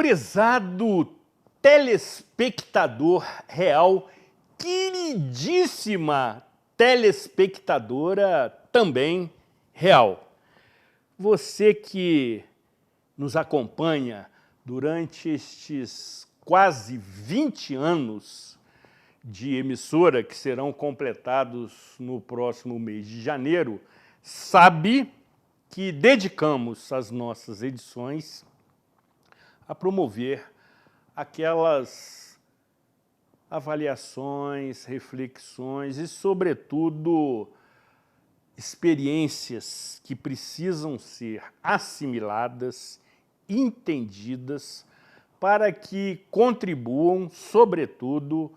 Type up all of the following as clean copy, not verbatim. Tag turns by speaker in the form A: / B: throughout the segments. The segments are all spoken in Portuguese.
A: Prezado telespectador real, queridíssima telespectadora também real. Você que nos acompanha durante estes quase 20 anos de emissora, que serão completados no próximo mês de janeiro, sabe que dedicamos as nossas edições a promover aquelas avaliações, reflexões e, sobretudo, experiências que precisam ser assimiladas, entendidas, para que contribuam, sobretudo,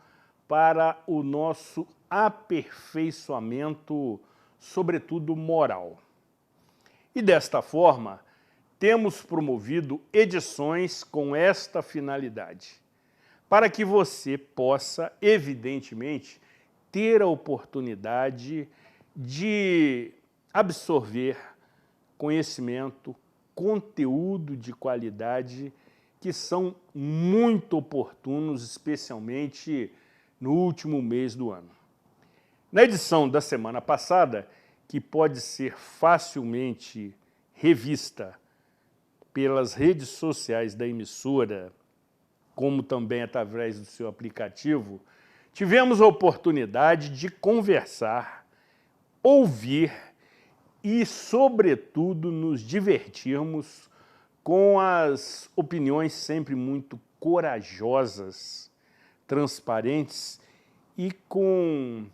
A: para o nosso aperfeiçoamento, sobretudo moral. E desta forma, temos promovido edições com esta finalidade, para que você possa, evidentemente, ter a oportunidade de absorver conhecimento, conteúdo de qualidade que são muito oportunos, especialmente no último mês do ano. Na edição da semana passada, que pode ser facilmente revista pelas redes sociais da emissora, como também através do seu aplicativo, tivemos a oportunidade de conversar, ouvir e, sobretudo, nos divertirmos com as opiniões sempre muito corajosas, transparentes e com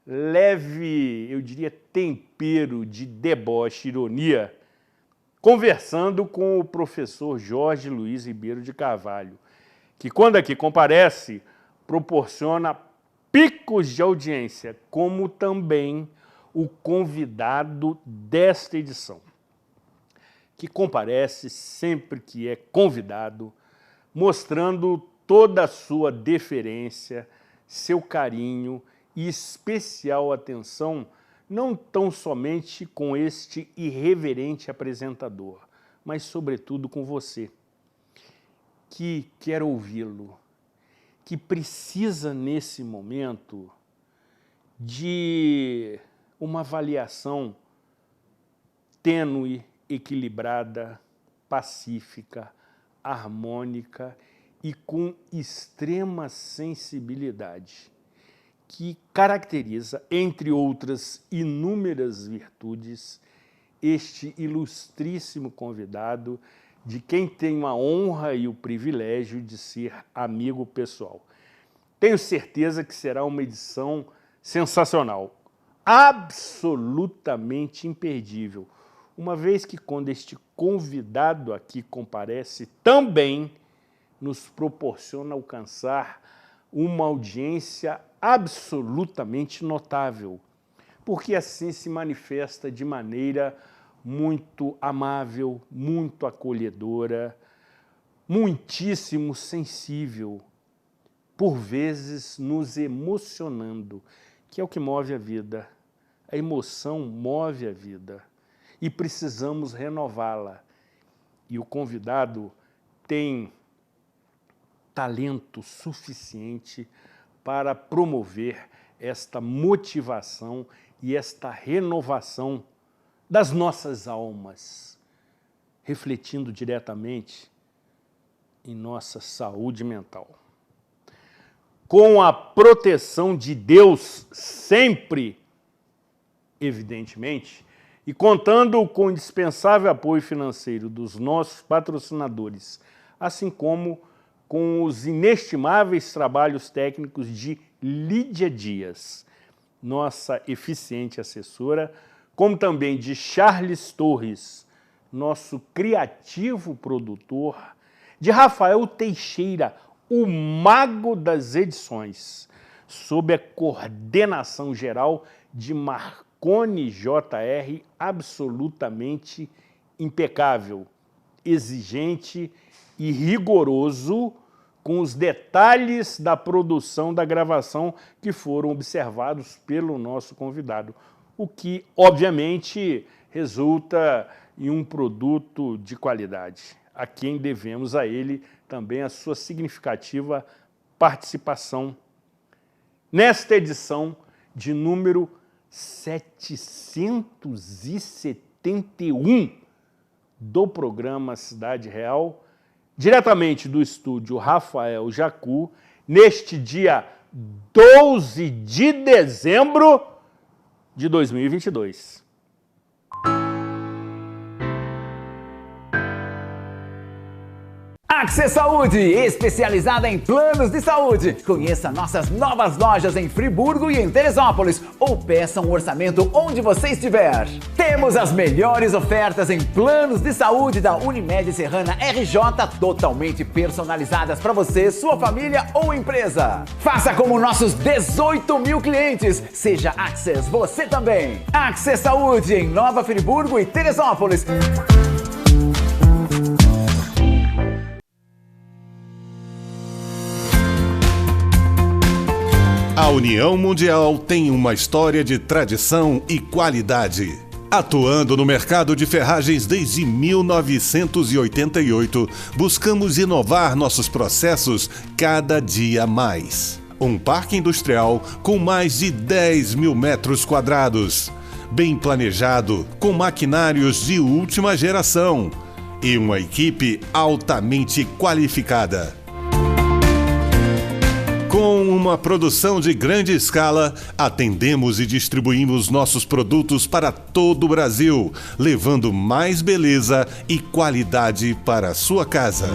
A: leve, eu diria, tempero de deboche, ironia, conversando com o professor Jorge Luiz Ribeiro de Carvalho, que, quando aqui comparece, proporciona picos de audiência, como também o convidado desta edição, que comparece sempre que é convidado, mostrando toda a sua deferência, seu carinho e especial atenção, não tão somente com este irreverente apresentador, mas sobretudo com você, que quer ouvi-lo, que precisa nesse momento de uma avaliação tênue, equilibrada, pacífica, harmônica e com extrema sensibilidade, que caracteriza, entre outras inúmeras virtudes, este ilustríssimo convidado, de quem tenho a honra e o privilégio de ser amigo pessoal. Tenho certeza que será uma edição sensacional, absolutamente imperdível, uma vez que, quando este convidado aqui comparece, também nos proporciona alcançar uma audiência absolutamente notável, porque assim se manifesta de maneira muito amável, muito acolhedora, muitíssimo sensível, por vezes nos emocionando, que é o que move a vida. A emoção move a vida e precisamos renová-la. E o convidado tem talento suficiente para promover esta motivação e esta renovação das nossas almas, refletindo diretamente em nossa saúde mental. Com a proteção de Deus sempre, evidentemente, e contando com o indispensável apoio financeiro dos nossos patrocinadores, assim como com os inestimáveis trabalhos técnicos de Lídia Dias, nossa eficiente assessora, como também de Charles Torres, nosso criativo produtor, de Rafael Teixeira, o mago das edições, sob a coordenação geral de Marconi Jr., absolutamente impecável, exigente e rigoroso com os detalhes da produção da gravação que foram observados pelo nosso convidado, o que, obviamente, resulta em um produto de qualidade. a quem devemos a ele também a sua significativa participação nesta edição de número 771 do programa Cidade Real, diretamente do estúdio Rafael Jacu, neste dia 12 de dezembro de 2022.
B: Access Saúde, especializada em planos de saúde. Conheça nossas novas lojas em Friburgo e em Teresópolis ou peça um orçamento onde você estiver. Temos as melhores ofertas em planos de saúde da Unimed Serrana RJ, totalmente personalizadas para você, sua família ou empresa. Faça como nossos 18 mil clientes. Seja Access você também. Access Saúde em Nova Friburgo e Teresópolis.
C: A União Mundial tem uma história de tradição e qualidade. Atuando no mercado de ferragens desde 1988, buscamos inovar nossos processos cada dia mais. Um parque industrial com mais de 10 mil metros quadrados, bem planejado, com maquinários de última geração e uma equipe altamente qualificada. Com uma produção de grande escala, atendemos e distribuímos nossos produtos para todo o Brasil, levando mais beleza e qualidade para a sua casa.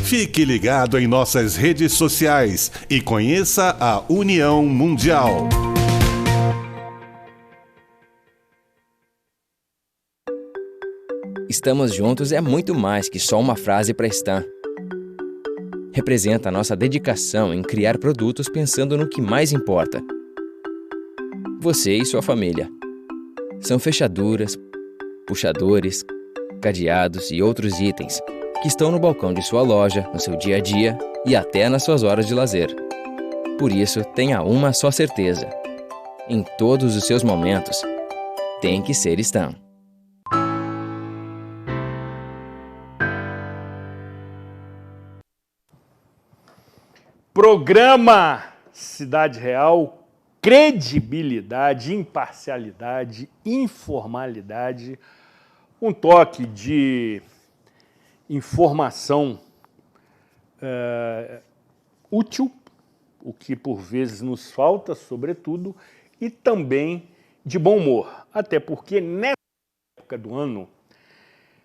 C: Fique ligado em nossas redes sociais e conheça a União Mundial.
D: Estamos juntos é muito mais que só uma frase para Stan. Representa a nossa dedicação em criar produtos pensando no que mais importa. Você e sua família. São fechaduras, puxadores, cadeados e outros itens que estão no balcão de sua loja, no seu dia a dia e até nas suas horas de lazer. Por isso, tenha uma só certeza. Em todos os seus momentos, tem que ser Stan.
A: Programa Cidade Real, credibilidade, imparcialidade, informalidade, um toque de informação útil, o que por vezes nos falta, sobretudo, e também de bom humor, até porque nessa época do ano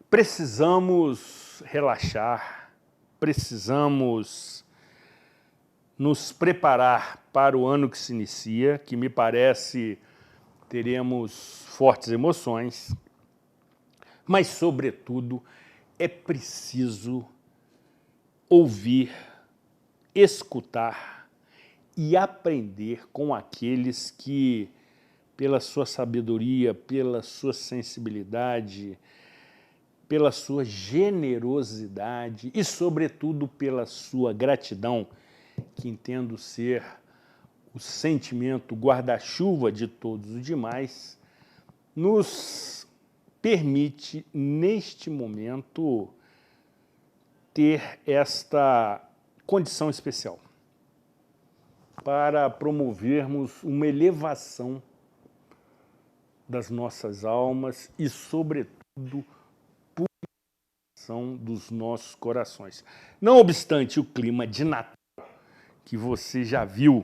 A: precisamos relaxar, precisamos nos preparar para o ano que se inicia, que me parece teremos fortes emoções, mas, sobretudo, é preciso ouvir, escutar e aprender com aqueles que, pela sua sabedoria, pela sua sensibilidade, pela sua generosidade e, sobretudo, pela sua gratidão, que entendo ser o sentimento guarda-chuva de todos os demais, nos permite, neste momento, ter esta condição especial para promovermos uma elevação das nossas almas e, sobretudo, purificação dos nossos corações. Não obstante o clima de Natal, que você já viu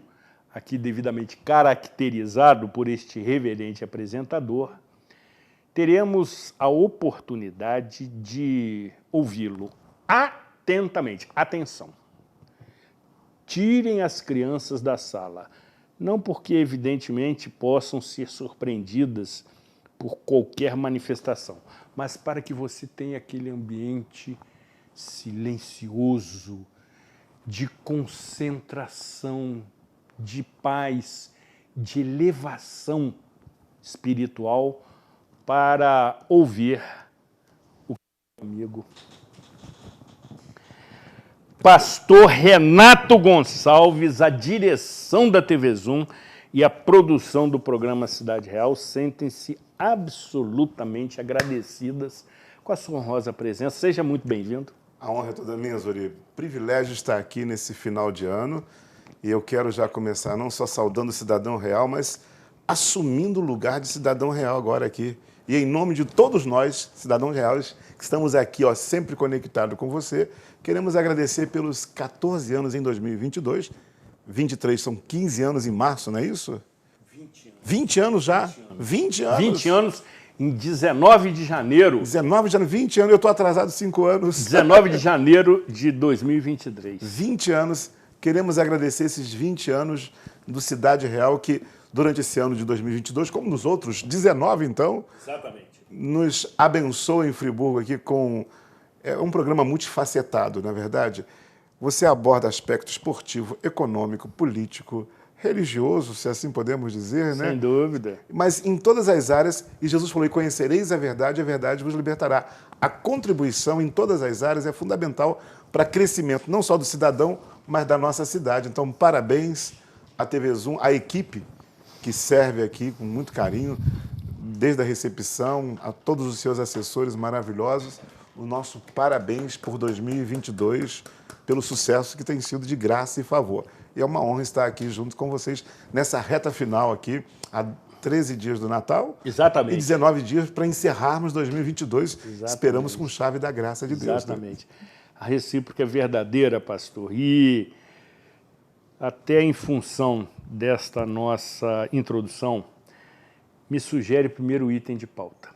A: aqui devidamente caracterizado por este reverente apresentador, teremos a oportunidade de ouvi-lo atentamente. Atenção! Tirem as crianças da sala, não porque evidentemente possam ser surpreendidas por qualquer manifestação, mas para que você tenha aquele ambiente silencioso, de concentração, de paz, de elevação espiritual para ouvir o amigo Pastor Renato Gonçalves, a direção da TV Zoom e a produção do programa Cidade Real sentem-se absolutamente agradecidas com a sua honrosa presença. Seja muito bem-vindo.
E: A honra é toda minha, Zuri. Privilégio estar aqui nesse final de ano e eu quero já começar não só saudando o cidadão real, mas assumindo o lugar de cidadão real agora aqui. E em nome de todos nós, cidadãos reais, que estamos aqui sempre conectados com você, queremos agradecer pelos 14 anos em 2022. 23 são 15 anos em março, não é isso?
A: 20 anos.
E: 20 anos já? 20 anos.
A: 20 anos em 19 de janeiro.
E: 19 de janeiro, 20 anos, eu estou atrasado 5 anos.
A: 19 de janeiro de 2023.
E: 20 anos, queremos agradecer esses 20 anos do Cidade Real, que durante esse ano de 2022, como nos outros 19 então,
A: Exatamente.
E: nos abençoa em Friburgo aqui com um programa multifacetado, na verdade. Você aborda aspecto esportivo, econômico, político, religioso, se assim podemos dizer, né?
A: Sem dúvida.
E: Mas em todas as áreas, e Jesus falou, e conhecereis a verdade vos libertará. A contribuição em todas as áreas é fundamental para crescimento, não só do cidadão, mas da nossa cidade. Então, parabéns à TV Zoom, à equipe que serve aqui com muito carinho, desde a recepção, a todos os seus assessores maravilhosos. O nosso parabéns por 2022, pelo sucesso que tem sido de graça e favor. E é uma honra estar aqui junto com vocês nessa reta final aqui, há 13 dias do Natal.
A: Exatamente.
E: E 19 dias para encerrarmos 2022.
A: Exatamente.
E: Esperamos com chave da graça de Deus.
A: Exatamente. Né? A recíproca é verdadeira, pastor. E até em função desta nossa introdução, me sugere o primeiro item de pauta.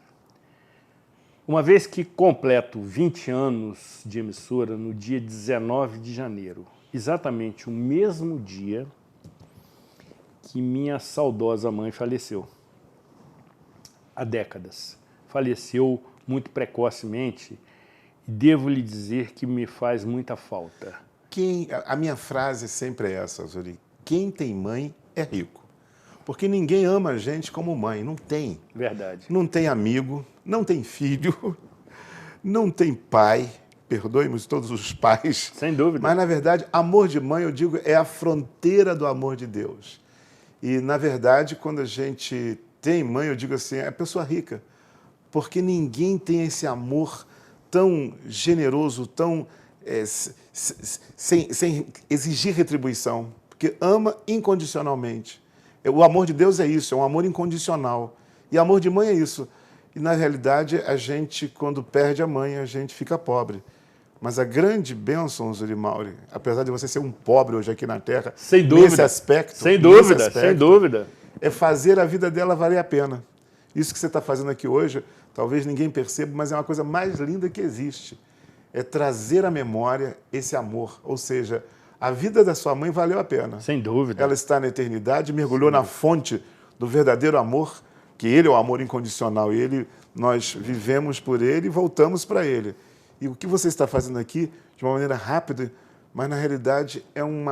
A: Uma vez que completo 20 anos de emissora no dia 19 de janeiro, exatamente o mesmo dia que minha saudosa mãe faleceu. Há décadas. Faleceu muito precocemente e devo lhe dizer que me faz muita falta.
E: A minha frase sempre é essa, Zuri. Quem tem mãe é rico. Porque ninguém ama a gente como mãe. Não tem.
A: Verdade.
E: Não tem amigo, não tem filho, não tem pai. Perdoe-nos todos os pais.
A: Sem dúvida.
E: Mas, na verdade, amor de mãe, eu digo, é a fronteira do amor de Deus. E, na verdade, quando a gente tem mãe, eu digo assim, é pessoa rica. Porque ninguém tem esse amor tão generoso, tão sem exigir retribuição. Porque ama incondicionalmente. O amor de Deus é isso, é um amor incondicional. E amor de mãe é isso. E, na realidade, a gente, quando perde a mãe, a gente fica pobre. Mas a grande bênção, Zuri Mauri, apesar de você ser um pobre hoje aqui na Terra,
A: sem dúvida,
E: nesse aspecto,
A: sem dúvida,
E: é fazer a vida dela valer a pena. Isso que você está fazendo aqui hoje, talvez ninguém perceba, mas é uma coisa mais linda que existe. É trazer à memória esse amor. Ou seja, a vida da sua mãe valeu a pena.
A: Sem dúvida.
E: Ela está na eternidade, mergulhou na fonte do verdadeiro amor, que ele é o amor incondicional, e nós vivemos por ele e voltamos para ele. E o que você está fazendo aqui, de uma maneira rápida, mas na realidade é um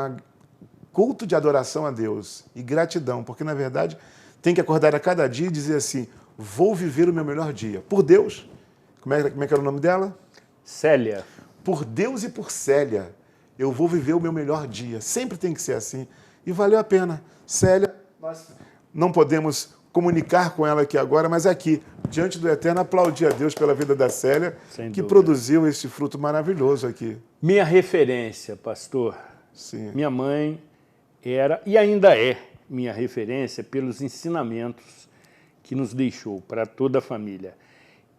E: culto de adoração a Deus e gratidão, porque na verdade tem que acordar a cada dia e dizer assim, vou viver o meu melhor dia. Por Deus. Como é que era o nome dela?
A: Célia.
E: Por Deus e por Célia, eu vou viver o meu melhor dia. Sempre tem que ser assim. E valeu a pena. Célia, nós não podemos comunicar com ela aqui agora, mas aqui, diante do Eterno, aplaudir a Deus pela vida da Célia, que produziu esse fruto maravilhoso aqui.
A: Minha referência, pastor.
E: Sim.
A: Minha mãe era e ainda é minha referência pelos ensinamentos que nos deixou para toda a família.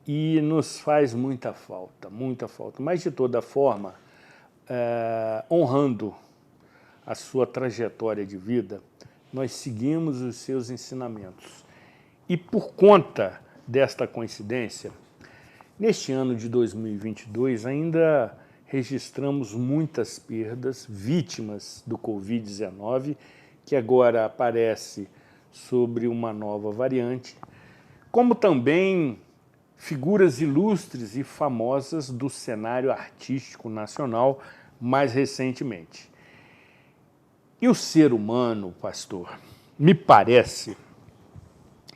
A: E nos faz muita falta, muita falta. Mas, de toda forma, honrando a sua trajetória de vida, nós seguimos os seus ensinamentos. E por conta desta coincidência, neste ano de 2022 ainda registramos muitas perdas, vítimas do Covid-19, que agora aparece sobre uma nova variante, como também figuras ilustres e famosas do cenário artístico nacional mais recentemente. E o ser humano, pastor, me parece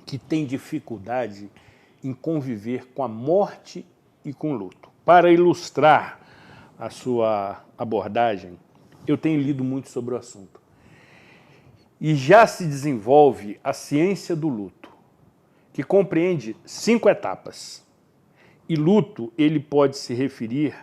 A: que tem dificuldade em conviver com a morte e com o luto. Para ilustrar a sua abordagem, eu tenho lido muito sobre o assunto. E já se desenvolve a ciência do luto, que compreende 5 etapas, E luto, ele pode se referir,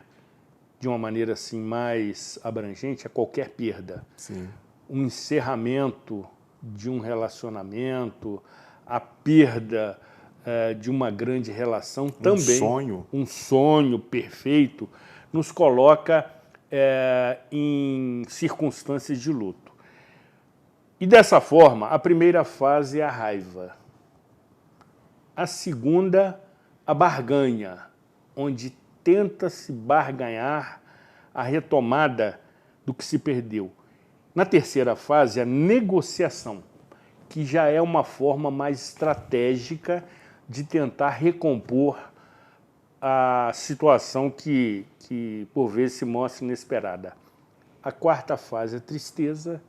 A: de uma maneira assim mais abrangente, a qualquer perda.
E: Sim.
A: Um encerramento de um relacionamento, a perda de uma grande relação também. Um sonho perfeito, nos coloca em circunstâncias de luto. E dessa forma, a primeira fase é a raiva. A segunda, a barganha, onde tenta-se barganhar a retomada do que se perdeu. Na terceira fase, a negociação, que já é uma forma mais estratégica de tentar recompor a situação que por vezes se mostra inesperada. A quarta fase, a tristeza.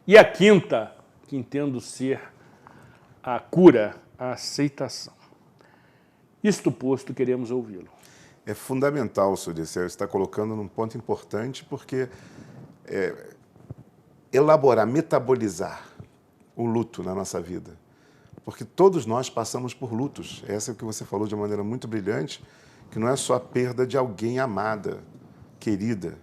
A: E a quinta, que entendo ser a cura, a aceitação. Isto posto, queremos ouvi-lo.
E: É fundamental, senhor Dirceu, está colocando num ponto importante, porque elaborar, metabolizar o luto na nossa vida. Porque todos nós passamos por lutos. Essa é o que você falou de uma maneira muito brilhante, que não é só a perda de alguém amada, querida,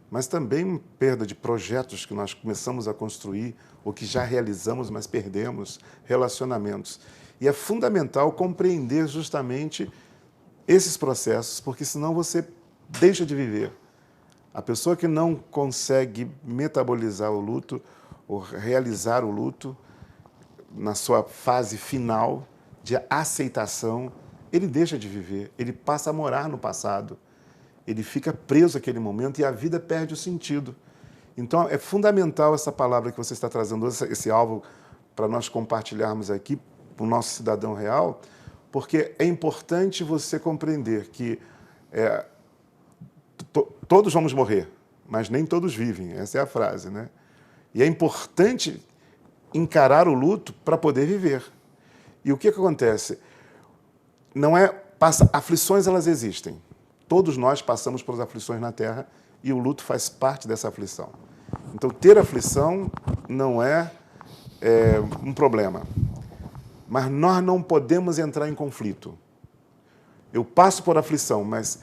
E: mas também perda de projetos que nós começamos a construir ou que já realizamos, mas perdemos, relacionamentos. E é fundamental compreender justamente esses processos, porque senão você deixa de viver. A pessoa que não consegue metabolizar o luto ou realizar o luto na sua fase final de aceitação, ele deixa de viver, ele passa a morar no passado, ele fica preso àquele momento e a vida perde o sentido. Então, é fundamental essa palavra que você está trazendo, esse alvo, para nós compartilharmos aqui para o nosso cidadão real, porque é importante você compreender que todos vamos morrer, mas nem todos vivem, essa é a frase, né? E é importante encarar o luto para poder viver. E o que acontece? Aflições, elas existem. Todos nós passamos por aflições na Terra e o luto faz parte dessa aflição. Então, ter aflição não é um problema. Mas nós não podemos entrar em conflito. Eu passo por aflição, mas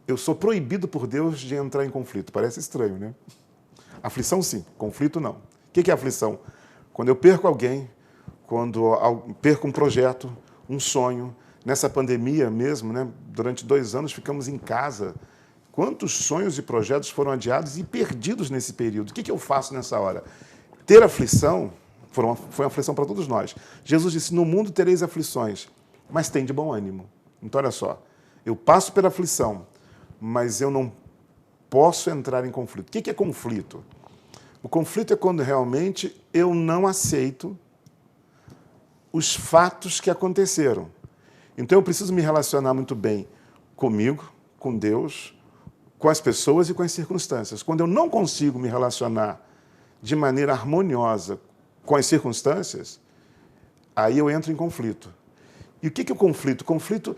E: eu sou proibido por Deus de entrar em conflito. Parece estranho, né? Aflição, sim. Conflito, não. O que é aflição? Quando eu perco alguém, quando perco um projeto, um sonho. Nessa pandemia mesmo, né? Durante 2 anos ficamos em casa. Quantos sonhos e projetos foram adiados e perdidos nesse período? O que eu faço nessa hora? Ter aflição foi uma aflição para todos nós. Jesus disse, no mundo tereis aflições, mas tem de bom ânimo. Então, olha só, eu passo pela aflição, mas eu não posso entrar em conflito. O que é conflito? O conflito é quando realmente eu não aceito os fatos que aconteceram. Então, eu preciso me relacionar muito bem comigo, com Deus, com as pessoas e com as circunstâncias. Quando eu não consigo me relacionar de maneira harmoniosa com as circunstâncias, aí eu entro em conflito. E o que é o conflito? O conflito,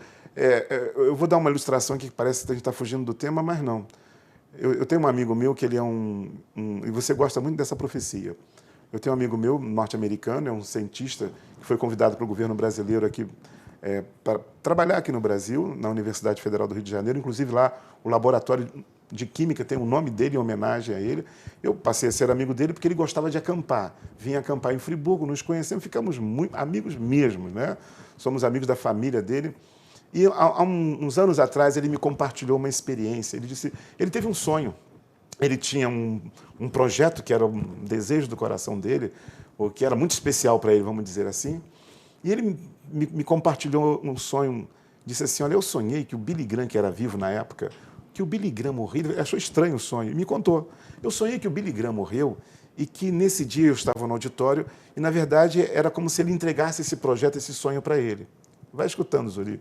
E: eu vou dar uma ilustração aqui que parece que a gente está fugindo do tema, mas não. Eu tenho um amigo meu que ele é e você gosta muito dessa profecia. Eu tenho um amigo meu, norte-americano, é um cientista que foi convidado pelo governo brasileiro aqui para trabalhar aqui no Brasil, na Universidade Federal do Rio de Janeiro. Inclusive lá, o laboratório de química tem o nome dele em homenagem a ele. Eu passei a ser amigo dele porque ele gostava de acampar. Vinha acampar em Friburgo, nos conhecemos, ficamos muito amigos mesmo, né? Somos amigos da família dele. E há uns anos atrás ele me compartilhou uma experiência. Ele disse, ele teve um sonho. Ele tinha um projeto que era um desejo do coração dele, ou que era muito especial para ele, vamos dizer assim. E ele me compartilhou um sonho, disse assim, olha, eu sonhei que o Billy Graham, que era vivo na época, que o Billy Graham morreu, ele achou estranho o sonho, e me contou. Eu sonhei que o Billy Graham morreu e que nesse dia eu estava no auditório e, na verdade, era como se ele entregasse esse projeto, esse sonho para ele. Vai escutando, Zuri.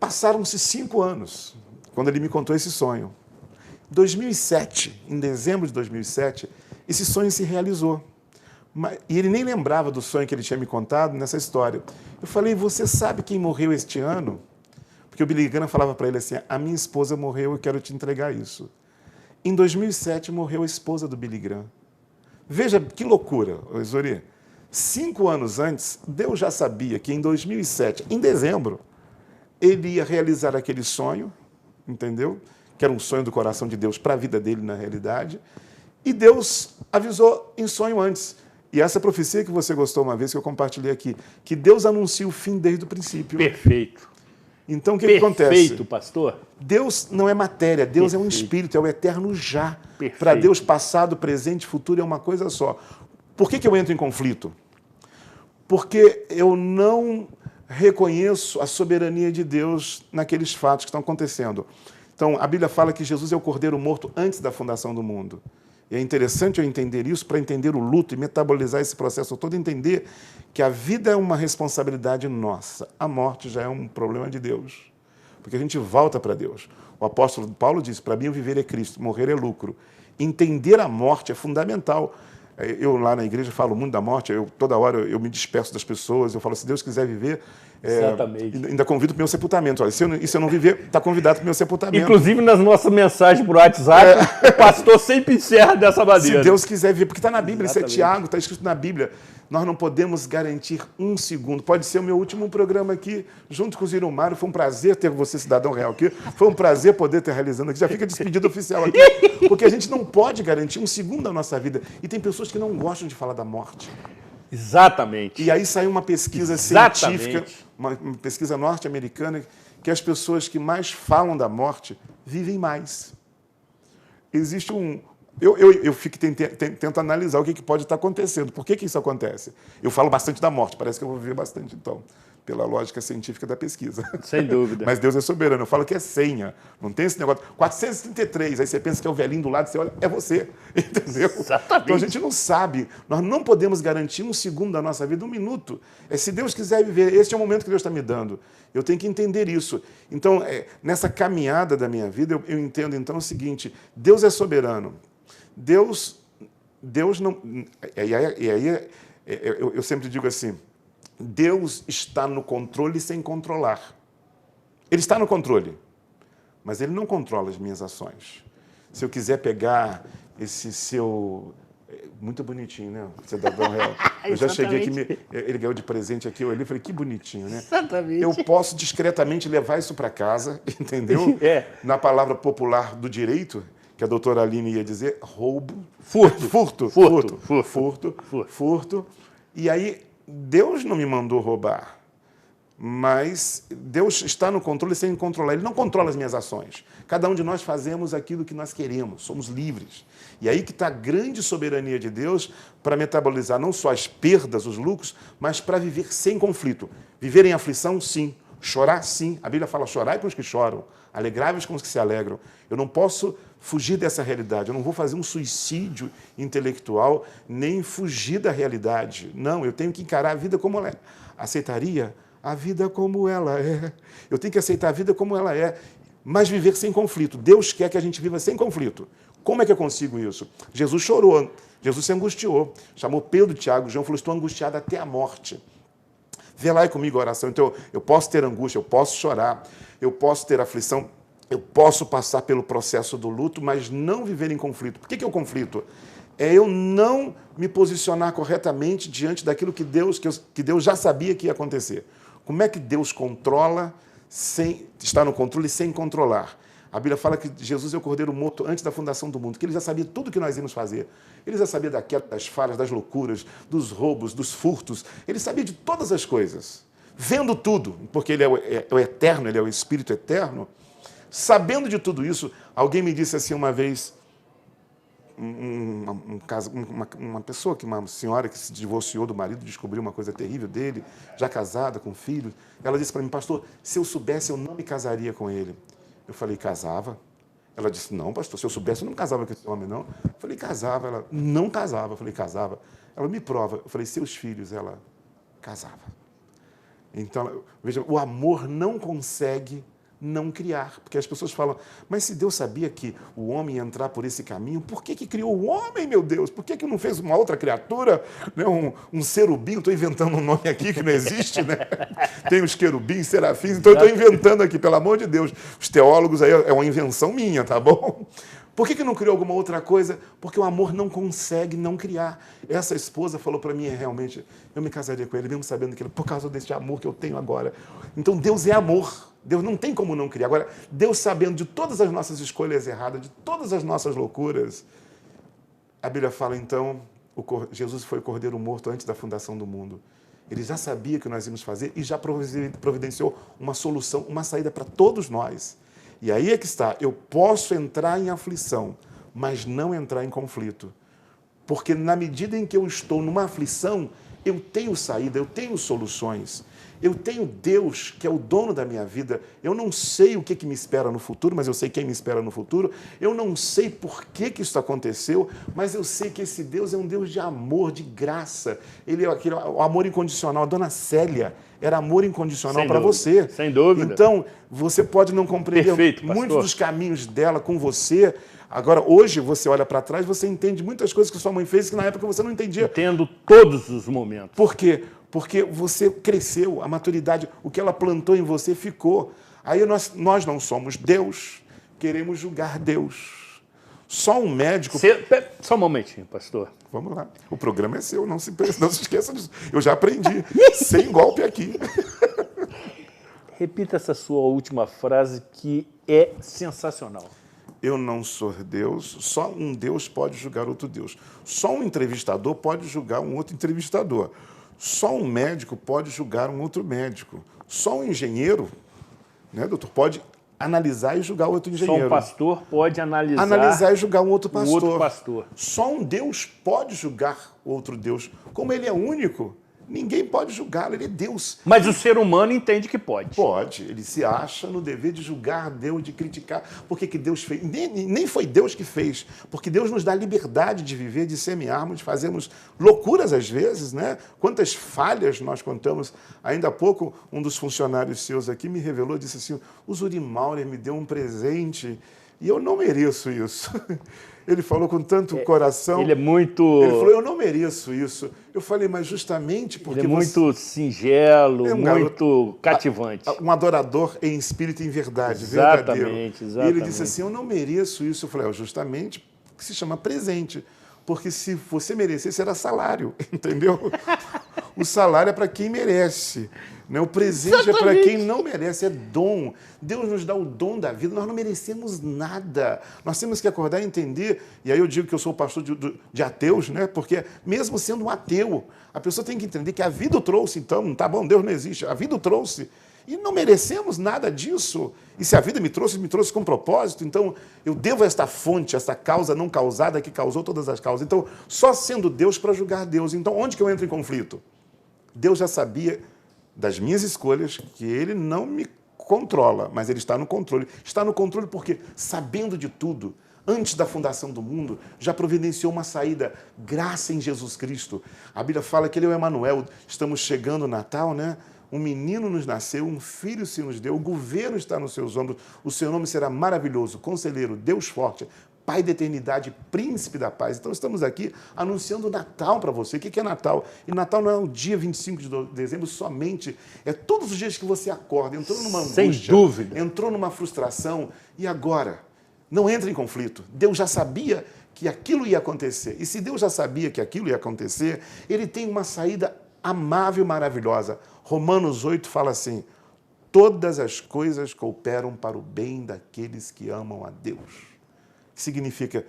E: Passaram-se 5 anos, quando ele me contou esse sonho. Em 2007, em dezembro de 2007, esse sonho se realizou. E ele nem lembrava do sonho que ele tinha me contado nessa história. Eu falei, você sabe quem morreu este ano? Porque o Billy Graham falava para ele assim, a minha esposa morreu, eu quero te entregar isso. Em 2007, morreu a esposa do Billy Graham. Veja que loucura, Zori. 5 anos antes, Deus já sabia que em 2007, em dezembro, ele ia realizar aquele sonho, entendeu? Que era um sonho do coração de Deus para a vida dele na realidade. E Deus avisou em sonho antes. E essa profecia que você gostou uma vez, que eu compartilhei aqui, que Deus anuncia o fim desde o princípio.
A: Perfeito.
E: Então, o que acontece?
A: Perfeito, pastor.
E: Deus não é matéria, Deus é um
A: Perfeito.
E: espírito, é o eterno já.
A: Perfeito.
E: Para Deus, passado, presente e futuro é uma coisa só. Por que eu entro em conflito? Porque eu não reconheço a soberania de Deus naqueles fatos que estão acontecendo. Então, a Bíblia fala que Jesus é o Cordeiro morto antes da fundação do mundo. E é interessante eu entender isso para entender o luto e metabolizar esse processo todo, entender que a vida é uma responsabilidade nossa. A morte já é um problema de Deus, porque a gente volta para Deus. O apóstolo Paulo diz, para mim o viver é Cristo, morrer é lucro. Entender a morte é fundamental. Eu lá na igreja falo muito da morte, toda hora eu me despeço das pessoas, eu falo, se Deus quiser viver,
A: Exatamente.
E: ainda convido para o meu sepultamento. Olha, se eu não viver, está convidado para o meu sepultamento.
A: Inclusive, nas nossas mensagens por WhatsApp, o pastor sempre encerra dessa maneira.
E: Se Deus quiser vir, porque está na Bíblia,
A: Exatamente.
E: isso é Tiago, está escrito na Bíblia. Nós não podemos garantir um segundo. Pode ser o meu último programa aqui, junto com o Ziro Mário. Foi um prazer ter você, cidadão real, aqui. Foi um prazer poder ter realizando aqui. Já fica despedido oficial aqui, porque a gente não pode garantir um segundo da nossa vida. E tem pessoas que não gostam de falar da morte.
A: Exatamente.
E: E aí saiu uma pesquisa
A: Exatamente.
E: científica, uma pesquisa norte-americana, que as pessoas que mais falam da morte vivem mais. Existe um... Eu fico tento analisar o que pode estar acontecendo. Por que isso acontece? Eu falo bastante da morte, parece que eu vou viver bastante, então, pela lógica científica da pesquisa.
A: Sem dúvida.
E: Mas Deus é soberano. Eu falo que é senha. Não tem esse negócio. 433, aí você pensa que é o velhinho do lado, você olha, é você. Entendeu?
A: Exatamente.
E: Então a gente não sabe. Nós não podemos garantir um segundo da nossa vida, um minuto. Se Deus quiser viver, este é o momento que Deus está me dando. Eu tenho que entender isso. Então, nessa caminhada da minha vida, eu entendo então o seguinte: Deus é soberano. Deus não... E aí, eu sempre digo assim, Deus está no controle sem controlar. Ele está no controle, mas Ele não controla as minhas ações. Se eu quiser pegar esse seu... Muito bonitinho, né? Cidadão real. Eu já cheguei aqui, ele ganhou de presente aqui, eu olhei e falei, que bonitinho, né?
A: Exatamente.
E: Eu posso discretamente levar isso para casa, entendeu? Na palavra popular do direito, que a doutora Aline ia dizer, roubo. Furto. E aí, Deus não me mandou roubar, mas Deus está no controle sem controlar. Ele não controla as minhas ações. Cada um de nós fazemos aquilo que nós queremos, somos livres. E aí que está a grande soberania de Deus para metabolizar não só as perdas, os lucros, mas para viver sem conflito. Viver em aflição, sim. Chorar, sim. A Bíblia fala, chorai com os que choram, alegrai-vos com os que se alegram. Eu não posso fugir dessa realidade. Eu não vou fazer um suicídio intelectual, nem fugir da realidade. Não, eu tenho que encarar a vida como ela é. Aceitaria a vida como ela é. Eu tenho que aceitar a vida como ela é, mas viver sem conflito. Deus quer que a gente viva sem conflito. Como é que eu consigo isso? Jesus chorou, Jesus se angustiou. Chamou Pedro, Tiago, João, falou, estou angustiado até a morte. Vê lá comigo a oração. Então, eu posso ter angústia, eu posso chorar, eu posso ter aflição, eu posso passar pelo processo do luto, mas não viver em conflito. Por que é o conflito? É eu não me posicionar corretamente diante daquilo que Deus já sabia que ia acontecer. Como é que Deus controla sem estar no controle sem controlar? A Bíblia fala que Jesus é o Cordeiro morto antes da fundação do mundo, que ele já sabia tudo o que nós íamos fazer. Ele já sabia da queda, das falhas, das loucuras, dos roubos, dos furtos. Ele sabia de todas as coisas. Vendo tudo, porque ele é o eterno, ele é o Espírito eterno. Sabendo de tudo isso, alguém me disse assim uma vez, uma pessoa, uma senhora que se divorciou do marido, descobriu uma coisa terrível dele, já casada, com filhos. Ela disse para mim, pastor, se eu soubesse, eu não me casaria com ele. Eu falei, casava? Ela disse, não, pastor, se eu soubesse, eu não casava com esse homem, não. Eu falei, casava. Ela, não casava. Eu falei, casava. Ela, me prova. Eu falei, seus filhos. Ela, casava. Então, veja, o amor não consegue não criar. Porque as pessoas falam, mas se Deus sabia que o homem ia entrar por esse caminho, por que criou o homem, meu Deus? Por que não fez uma outra criatura? Né? Um serubim, estou inventando um nome aqui que não existe, né? Tem os querubins, serafins, então eu estou inventando aqui, pelo amor de Deus. Os teólogos aí, é uma invenção minha, tá bom? Por que não criou alguma outra coisa? Porque o amor não consegue não criar. Essa esposa falou para mim, realmente, eu me casaria com ele, mesmo sabendo que ele, por causa desse amor que eu tenho agora. Então, Deus é amor. Deus não tem como não criar. Agora, Deus sabendo de todas as nossas escolhas erradas, de todas as nossas loucuras, a Bíblia fala, então, Jesus foi o cordeiro morto antes da fundação do mundo. Ele já sabia o que nós íamos fazer e já providenciou uma solução, uma saída para todos nós. E aí é que está, eu posso entrar em aflição, mas não entrar em conflito. Porque na medida em que eu estou numa aflição, eu tenho saída, eu tenho soluções. Eu tenho Deus, que é o dono da minha vida. Eu não sei o que me espera no futuro, mas eu sei quem me espera no futuro. Eu não sei por que isso aconteceu, mas eu sei que esse Deus é um Deus de amor, de graça. Ele é o amor incondicional. A dona Célia era amor incondicional para você.
A: Sem dúvida.
E: Então, você pode não compreender muitos dos caminhos dela com você. Agora, hoje, você olha para trás, você entende muitas coisas que sua mãe fez que na época você não entendia.
A: Entendo todos os momentos.
E: Por quê? Porque você cresceu, a maturidade, o que ela plantou em você ficou. Aí nós não somos Deus, queremos julgar Deus. Só um médico...
A: Só um momentinho, pastor.
E: Vamos lá. O programa é seu, não se esqueça disso. Eu já aprendi. Sem golpe aqui.
A: Repita essa sua última frase que é sensacional.
E: Eu não sou Deus, só um Deus pode julgar outro Deus. Só um entrevistador pode julgar um outro entrevistador. Só um médico pode julgar um outro médico. Só um engenheiro, né, doutor, pode analisar e julgar outro engenheiro.
A: Só um pastor pode analisar
E: e julgar um outro
A: pastor.
E: Só um Deus pode julgar outro Deus. Como ele é único, ninguém pode julgá-lo, ele é Deus.
A: Mas o ser humano entende que pode.
E: Pode. Ele se acha no dever de julgar Deus, de criticar. Por que Deus fez? Nem foi Deus que fez. Porque Deus nos dá a liberdade de viver, de semearmos, de fazermos loucuras às vezes, né? Quantas falhas nós contamos. Ainda há pouco, um dos funcionários seus aqui me revelou, disse assim, o Zuri Maurer me deu um presente e eu não mereço isso. Ele falou com tanto coração.
A: Ele é muito...
E: Ele falou, eu não mereço isso. Eu falei, mas justamente porque
A: ele é muito singelo,
E: é um
A: muito cativante.
E: Um adorador em espírito e em verdade,
A: exatamente,
E: verdadeiro.
A: Exatamente.
E: E ele disse assim, eu não mereço isso. Eu falei, justamente que se chama presente. Porque se você merecesse, era salário, entendeu? O salário é para quem merece. Né? O presente é para quem não merece, é dom. Deus nos dá o dom da vida, nós não merecemos nada. Nós temos que acordar e entender, e aí eu digo que eu sou pastor de ateus, né? Porque mesmo sendo um ateu, a pessoa tem que entender que a vida o trouxe, então, tá bom, Deus não existe, a vida o trouxe. E não merecemos nada disso. E se a vida me trouxe com propósito, então eu devo a esta fonte, esta causa não causada que causou todas as causas. Então, só sendo Deus para julgar Deus. Então, onde que eu entro em conflito? Deus já sabia das minhas escolhas que Ele não me controla, mas Ele está no controle. Está no controle porque, sabendo de tudo, antes da fundação do mundo, já providenciou uma saída, graça em Jesus Cristo. A Bíblia fala que Ele é o Emanuel. Estamos chegando ao Natal, né? Um menino nos nasceu, um filho se nos deu, o governo está nos seus ombros, o seu nome será maravilhoso, conselheiro, Deus forte, Pai da eternidade, príncipe da paz. Então estamos aqui anunciando o Natal para você. O que é Natal? E Natal não é o dia 25 de dezembro somente, é todos os dias que você acorda, entrou numa angústia,
A: sem dúvida,
E: entrou numa frustração, e agora? Não entra em conflito. Deus já sabia que aquilo ia acontecer. E se Deus já sabia que aquilo ia acontecer, Ele tem uma saída amável e maravilhosa. Romanos 8 fala assim, todas as coisas cooperam para o bem daqueles que amam a Deus. Significa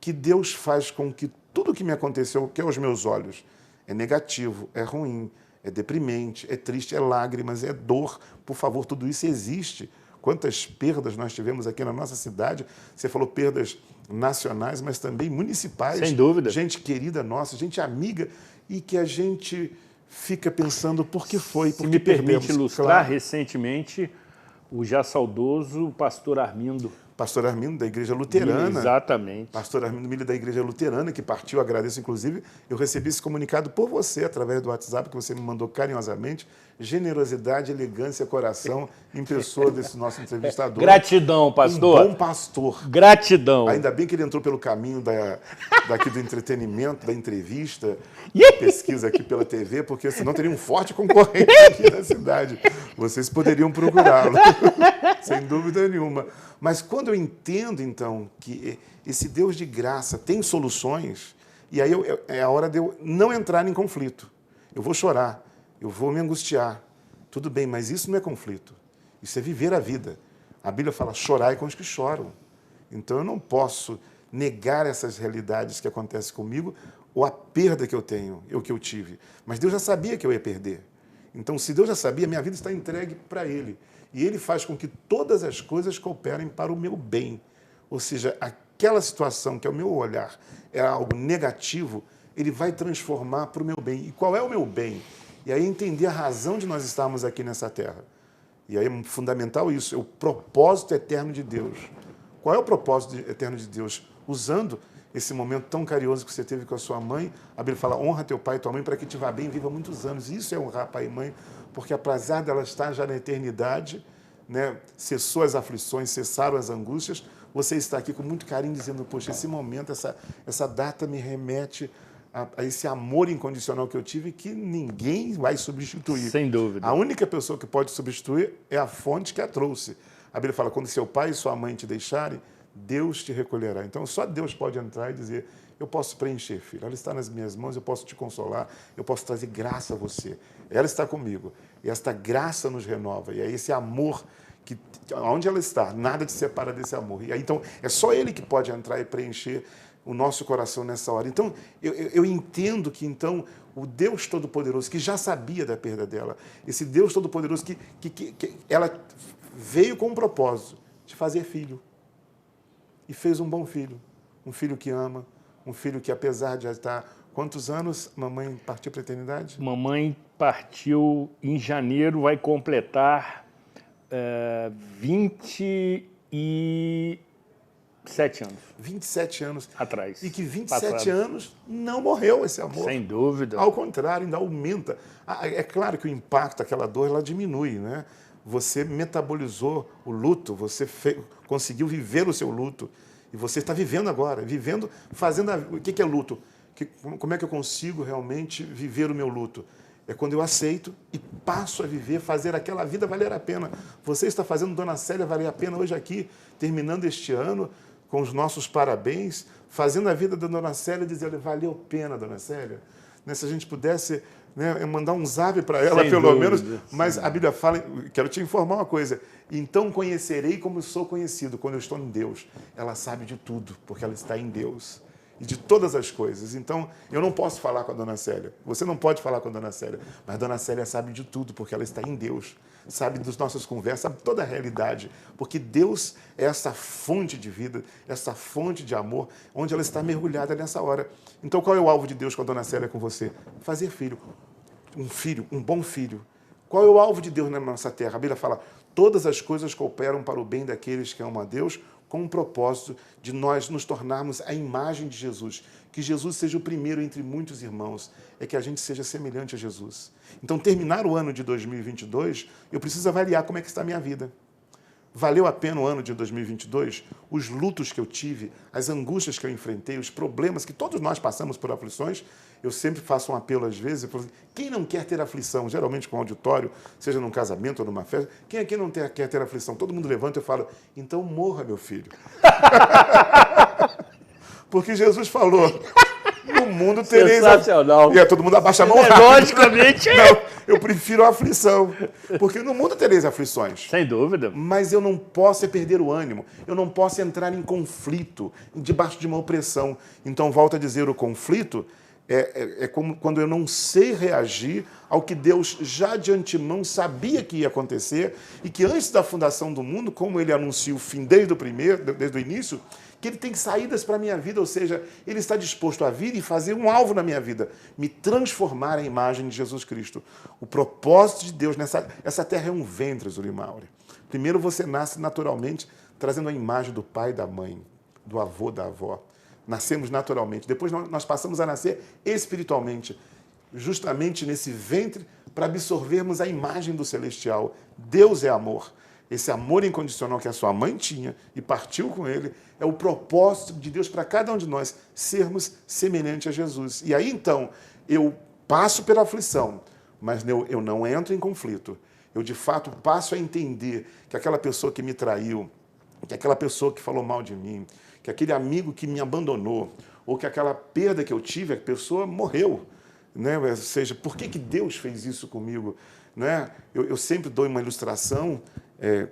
E: que Deus faz com que tudo que me aconteceu, que aos meus olhos é negativo, é ruim, é deprimente, é triste, é lágrimas, é dor. Por favor, tudo isso existe. Quantas perdas nós tivemos aqui na nossa cidade. Você falou perdas nacionais, mas também municipais.
A: Sem dúvida.
E: Gente querida nossa, gente amiga, e que a gente fica pensando por que foi, por que
A: me permite
E: perdemos.
A: ilustrar,
E: claro.
A: Recentemente, o já saudoso pastor Armindo.
E: Pastor Armindo, da Igreja Luterana.
A: Exatamente.
E: Pastor Armindo Milho, da Igreja Luterana, que partiu, agradeço, inclusive. Eu recebi esse comunicado por você, através do WhatsApp, que você me mandou carinhosamente. Generosidade, elegância, coração, em pessoa desse nosso entrevistador.
A: Gratidão, pastor.
E: Um bom pastor.
A: Gratidão.
E: Ainda bem que ele entrou pelo caminho daqui do entretenimento, da entrevista, pesquisa aqui pela TV, porque senão teria um forte concorrente aqui na cidade. Vocês poderiam procurá-lo. sem dúvida nenhuma. Mas quando eu entendo, então, que esse Deus de graça tem soluções, e aí é a hora de eu não entrar em conflito. Eu vou chorar, eu vou me angustiar. Tudo bem, mas isso não é conflito. Isso é viver a vida. A Bíblia fala, chorai com os que choram. Então eu não posso negar essas realidades que acontecem comigo ou a perda que eu tenho, o que eu tive. Mas Deus já sabia que eu ia perder. Então, se Deus já sabia, minha vida está entregue para Ele. E Ele faz com que todas as coisas cooperem para o meu bem. Ou seja, aquela situação que ao meu olhar é algo negativo, Ele vai transformar para o meu bem. E qual é o meu bem? E aí entender a razão de nós estarmos aqui nessa terra. E aí é fundamental isso, é o propósito eterno de Deus. Qual é o propósito eterno de Deus? Usando esse momento tão carinhoso que você teve com a sua mãe, a Bíblia fala, honra teu pai e tua mãe para que te vá bem e viva muitos anos. Isso é honrar pai e mãe, porque apesar dela estar já na eternidade, né, cessou as aflições, cessaram as angústias, você está aqui com muito carinho dizendo, poxa, esse momento, essa data me remete a esse amor incondicional que eu tive que ninguém vai substituir.
A: Sem dúvida.
E: A única pessoa que pode substituir é a fonte que a trouxe. A Bíblia fala, quando seu pai e sua mãe te deixarem, Deus te recolherá. Então, só Deus pode entrar e dizer, eu posso preencher, filho. Ela está nas minhas mãos, eu posso te consolar, eu posso trazer graça a você. Ela está comigo. E esta graça nos renova. E é esse amor que, onde ela está, nada te separa desse amor. E aí, então, é só Ele que pode entrar e preencher o nosso coração nessa hora. Então, eu entendo que, então, o Deus Todo-Poderoso, que já sabia da perda dela, esse Deus Todo-Poderoso que ela veio com um propósito de fazer filho. E fez um bom filho. Um filho que ama, um filho que, apesar de já estar... Quantos anos mamãe partiu para a eternidade?
A: Mamãe partiu em janeiro, vai completar 27 anos.
E: 27 anos.
A: Atrás.
E: E que 27 anos não morreu esse amor.
A: Sem dúvida.
E: Ao contrário, ainda aumenta. É claro que o impacto, aquela dor, ela diminui, né? Você metabolizou o luto, você conseguiu viver o seu luto. E você está vivendo agora, fazendo... O que é luto? Como é que eu consigo realmente viver o meu luto? É quando eu aceito e passo a viver, fazer aquela vida valer a pena. Você está fazendo Dona Célia valer a pena hoje aqui, terminando este ano, com os nossos parabéns, fazendo a vida da Dona Célia e dizer, valeu a pena, Dona Célia. Né, se a gente pudesse, né, mandar um zap para ela,
A: sem
E: pelo
A: dúvida,
E: menos, mas a Bíblia fala, quero te informar uma coisa, então conhecerei como sou conhecido, quando eu estou em Deus. Ela sabe de tudo, porque ela está em Deus. E de todas as coisas. Então, eu não posso falar com a Dona Célia. Você não pode falar com a Dona Célia. Mas a Dona Célia sabe de tudo, porque ela está em Deus. Sabe das nossas conversas, sabe toda a realidade. Porque Deus é essa fonte de vida, essa fonte de amor, onde ela está mergulhada nessa hora. Então, qual é o alvo de Deus com a Dona Célia com você? Fazer filho. Um filho, um bom filho. Qual é o alvo de Deus na nossa terra? A Bíblia fala, todas as coisas cooperam para o bem daqueles que amam a Deus, com o propósito de nós nos tornarmos a imagem de Jesus. Que Jesus seja o primeiro entre muitos irmãos. É que a gente seja semelhante a Jesus. Então, terminar o ano de 2022, eu preciso avaliar como é que está a minha vida. Valeu a pena o ano de 2022? Os lutos que eu tive, as angústias que eu enfrentei, os problemas que todos nós passamos por aflições, eu sempre faço um apelo às vezes, eu falo assim, quem não quer ter aflição, geralmente com auditório, seja num casamento ou numa festa, quem aqui não quer ter aflição? Todo mundo levanta e eu falo, então morra, meu filho. Porque Jesus falou, no mundo tereis...
A: Sensacional.
E: E todo mundo abaixa a mão rápido.
A: Logicamente.
E: Não, eu prefiro a aflição, porque no mundo tereis aflições.
A: Sem dúvida.
E: Mas eu não posso perder o ânimo, eu não posso entrar em conflito, debaixo de uma opressão. Então, volto a dizer, o conflito é como quando eu não sei reagir ao que Deus já de antemão sabia que ia acontecer e que antes da fundação do mundo, como Ele anuncia o fim desde o início, que Ele tem saídas para a minha vida, ou seja, Ele está disposto a vir e fazer um alvo na minha vida, me transformar à imagem de Jesus Cristo. O propósito de Deus essa terra é um ventre, Zurimauri. Primeiro você nasce naturalmente trazendo a imagem do pai e da mãe, do avô, da avó. Nascemos naturalmente. Depois nós passamos a nascer espiritualmente, justamente nesse ventre, para absorvermos a imagem do celestial. Deus é amor. Esse amor incondicional que a sua mãe tinha e partiu com ele, é o propósito de Deus para cada um de nós sermos semelhantes a Jesus. E aí, então, eu passo pela aflição, mas eu não entro em conflito. eu de fato passo a entender que aquela pessoa que me traiu, que aquela pessoa que falou mal de mim, que aquele amigo que me abandonou, ou que aquela perda que eu tive, a pessoa morreu. Né? Ou seja, por que Deus fez isso comigo? Né? Eu sempre dou uma ilustração,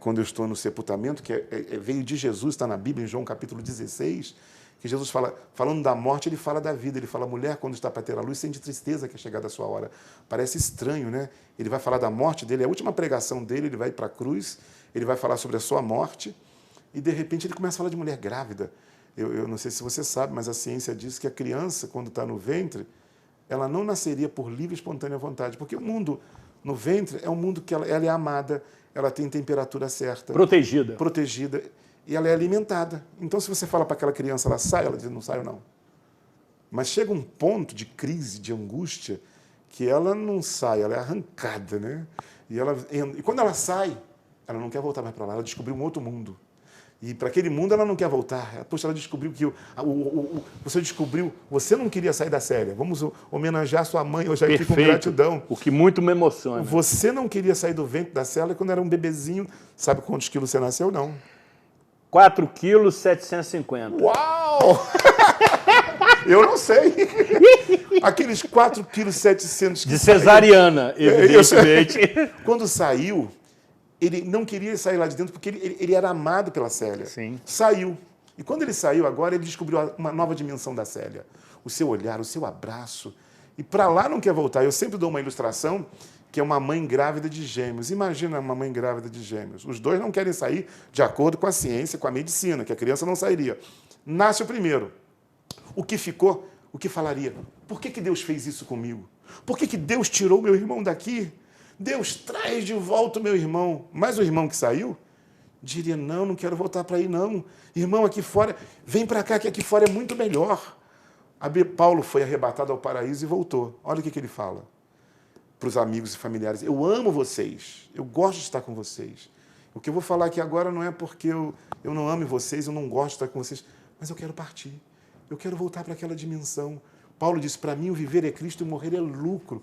E: quando eu estou no sepultamento, que veio de Jesus, está na Bíblia, em João capítulo 16, que Jesus falando da morte, ele fala da vida. Ele fala, mulher, quando está para ter a luz, sente tristeza que é chegada a sua hora. Parece estranho, né? Ele vai falar da morte dele, a última pregação dele, ele vai para a cruz, ele vai falar sobre a sua morte, e de repente ele começa a falar de mulher grávida. Eu não sei se você sabe, mas a ciência diz que a criança, quando está no ventre, ela não nasceria por livre e espontânea vontade, porque o mundo no ventre é um mundo que ela é amada, ela tem temperatura certa. Protegida. E ela é alimentada. Então, se você fala para aquela criança, ela sai, ela diz, não sai ou não. Mas chega um ponto de crise, de angústia, que ela não sai, ela é arrancada, né? E quando ela sai, ela não quer voltar mais para lá, ela descobriu um outro mundo. E para aquele mundo ela não quer voltar. Poxa, ela descobriu que você descobriu, você não queria sair da Célia. Vamos homenagear sua mãe hoje aqui com gratidão.
A: O que muito me emociona.
E: Você não queria sair do ventre da Célia quando era um bebezinho. Sabe quantos quilos você nasceu? Não.
A: 4,750 kg.
E: Uau! Eu não sei. Aqueles 4,700 kg.
A: De cesariana, evidentemente.
E: Quando saiu, ele não queria sair lá de dentro porque ele era amado pela Célia.
A: Sim.
E: Saiu. E quando ele saiu agora, ele descobriu uma nova dimensão da Célia. O seu olhar, o seu abraço. E para lá não quer voltar. Eu sempre dou uma ilustração que é uma mãe grávida de gêmeos. Imagina uma mãe grávida de gêmeos. Os dois não querem sair de acordo com a ciência, com a medicina, que a criança não sairia. Nasce o primeiro. O que ficou, o que falaria? Por que Deus fez isso comigo? Por que Deus tirou meu irmão daqui? Deus, traz de volta o meu irmão. Mas o irmão que saiu, diria, não quero voltar para aí, não. Irmão, aqui fora, vem para cá, que aqui fora é muito melhor. Paulo foi arrebatado ao paraíso e voltou. Olha o que ele fala para os amigos e familiares. Eu amo vocês, eu gosto de estar com vocês. O que eu vou falar aqui agora não é porque eu não amo vocês, eu não gosto de estar com vocês, mas eu quero partir. Eu quero voltar para aquela dimensão. Paulo disse, para mim o viver é Cristo e morrer é lucro.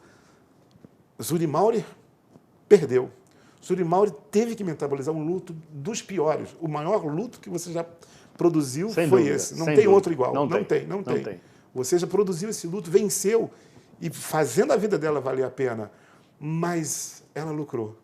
E: Zuri Maurer perdeu. Zuri Maurer teve que metabolizar um luto dos piores. O maior luto que você já produziu foi esse. Não tem outro igual. Não tem. Você já produziu esse luto, venceu, e fazendo a vida dela valer a pena. Mas ela lucrou.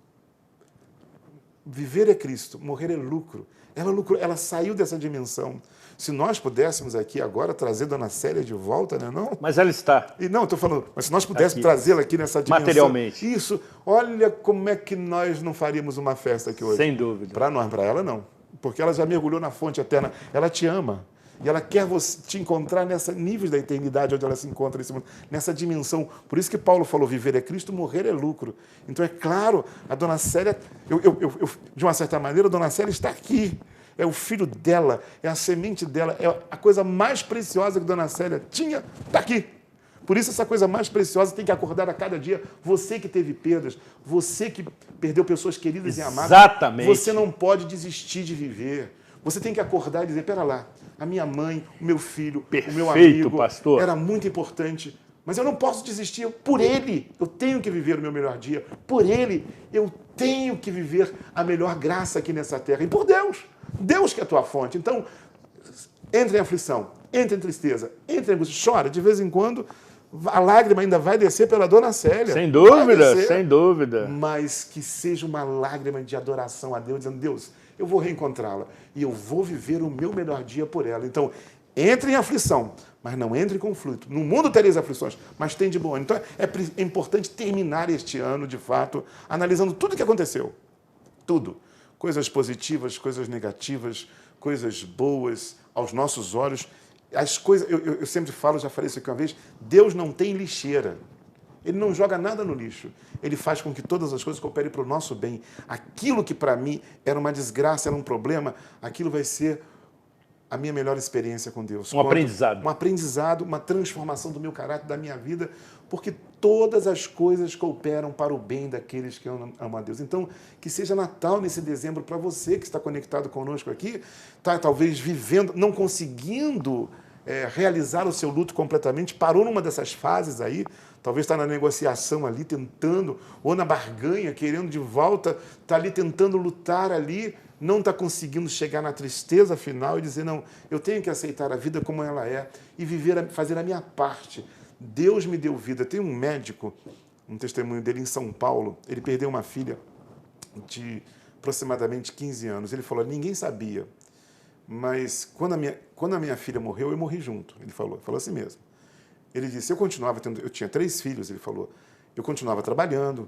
E: Viver é Cristo, morrer é lucro. Ela lucrou, ela saiu dessa dimensão. Se nós pudéssemos aqui agora trazer Dona Célia de volta, né, não?
A: Mas ela está.
E: E não, estou falando, mas se nós pudéssemos trazê-la aqui nessa dimensão.
A: Materialmente.
E: Isso, olha como é que nós não faríamos uma festa aqui hoje.
A: Sem dúvida.
E: Para nós, para ela não. Porque ela já mergulhou na fonte eterna. Ela te ama. E ela quer te encontrar nessa nível da eternidade onde ela se encontra nesse mundo, nessa dimensão. Por isso que Paulo falou, viver é Cristo, morrer é lucro. Então, é claro, a Dona Célia, de uma certa maneira, a Dona Célia está aqui. É o filho dela, é a semente dela, é a coisa mais preciosa que Dona Célia tinha, está aqui. Por isso, essa coisa mais preciosa tem que acordar a cada dia. Você que teve perdas, você que perdeu pessoas queridas e amadas.
A: Exatamente.
E: Você não pode desistir de viver. Você tem que acordar e dizer, pera lá, a minha mãe, o meu filho, o meu amigo,
A: pastor,
E: era muito importante, mas eu não posso desistir. Por ele, eu tenho que viver o meu melhor dia. Por ele, eu tenho que viver a melhor graça aqui nessa terra. E por Deus. Deus que é a tua fonte. Então, entre em aflição, entre em tristeza, entre em angústia, chora. De vez em quando, a lágrima ainda vai descer pela Dona Célia.
A: Sem dúvida, sem dúvida.
E: Mas que seja uma lágrima de adoração a Deus, dizendo, Deus, eu vou reencontrá-la e eu vou viver o meu melhor dia por ela. Então, entre em aflição, mas não entre em conflito. No mundo tereis aflições, mas tem de bom ânimo. Então, é importante terminar este ano, de fato, analisando tudo o que aconteceu. Tudo. Coisas positivas, coisas negativas, coisas boas aos nossos olhos. As coisas, eu sempre falo, já falei isso aqui uma vez, Deus não tem lixeira. Ele não joga nada no lixo. Ele faz com que todas as coisas cooperem para o nosso bem. Aquilo que para mim era uma desgraça, era um problema, aquilo vai ser a minha melhor experiência com Deus.
A: Aprendizado.
E: Um aprendizado, uma transformação do meu caráter, da minha vida, porque todas as coisas cooperam para o bem daqueles que amam a Deus. Então, que seja Natal nesse dezembro para você que está conectado conosco aqui, está talvez vivendo, não conseguindo realizar o seu luto completamente, parou numa dessas fases aí, talvez está na negociação ali, tentando, ou na barganha, querendo de volta, está ali tentando lutar ali, não está conseguindo chegar na tristeza final e dizer, não, eu tenho que aceitar a vida como ela é e fazer a minha parte. Deus me deu vida. Tem um médico, um testemunho dele em São Paulo, ele perdeu uma filha de aproximadamente 15 anos. Ele falou, ninguém sabia, mas quando a minha filha morreu, eu morri junto. Ele falou assim mesmo. Ele disse, eu tinha 3 filhos, ele falou, eu continuava trabalhando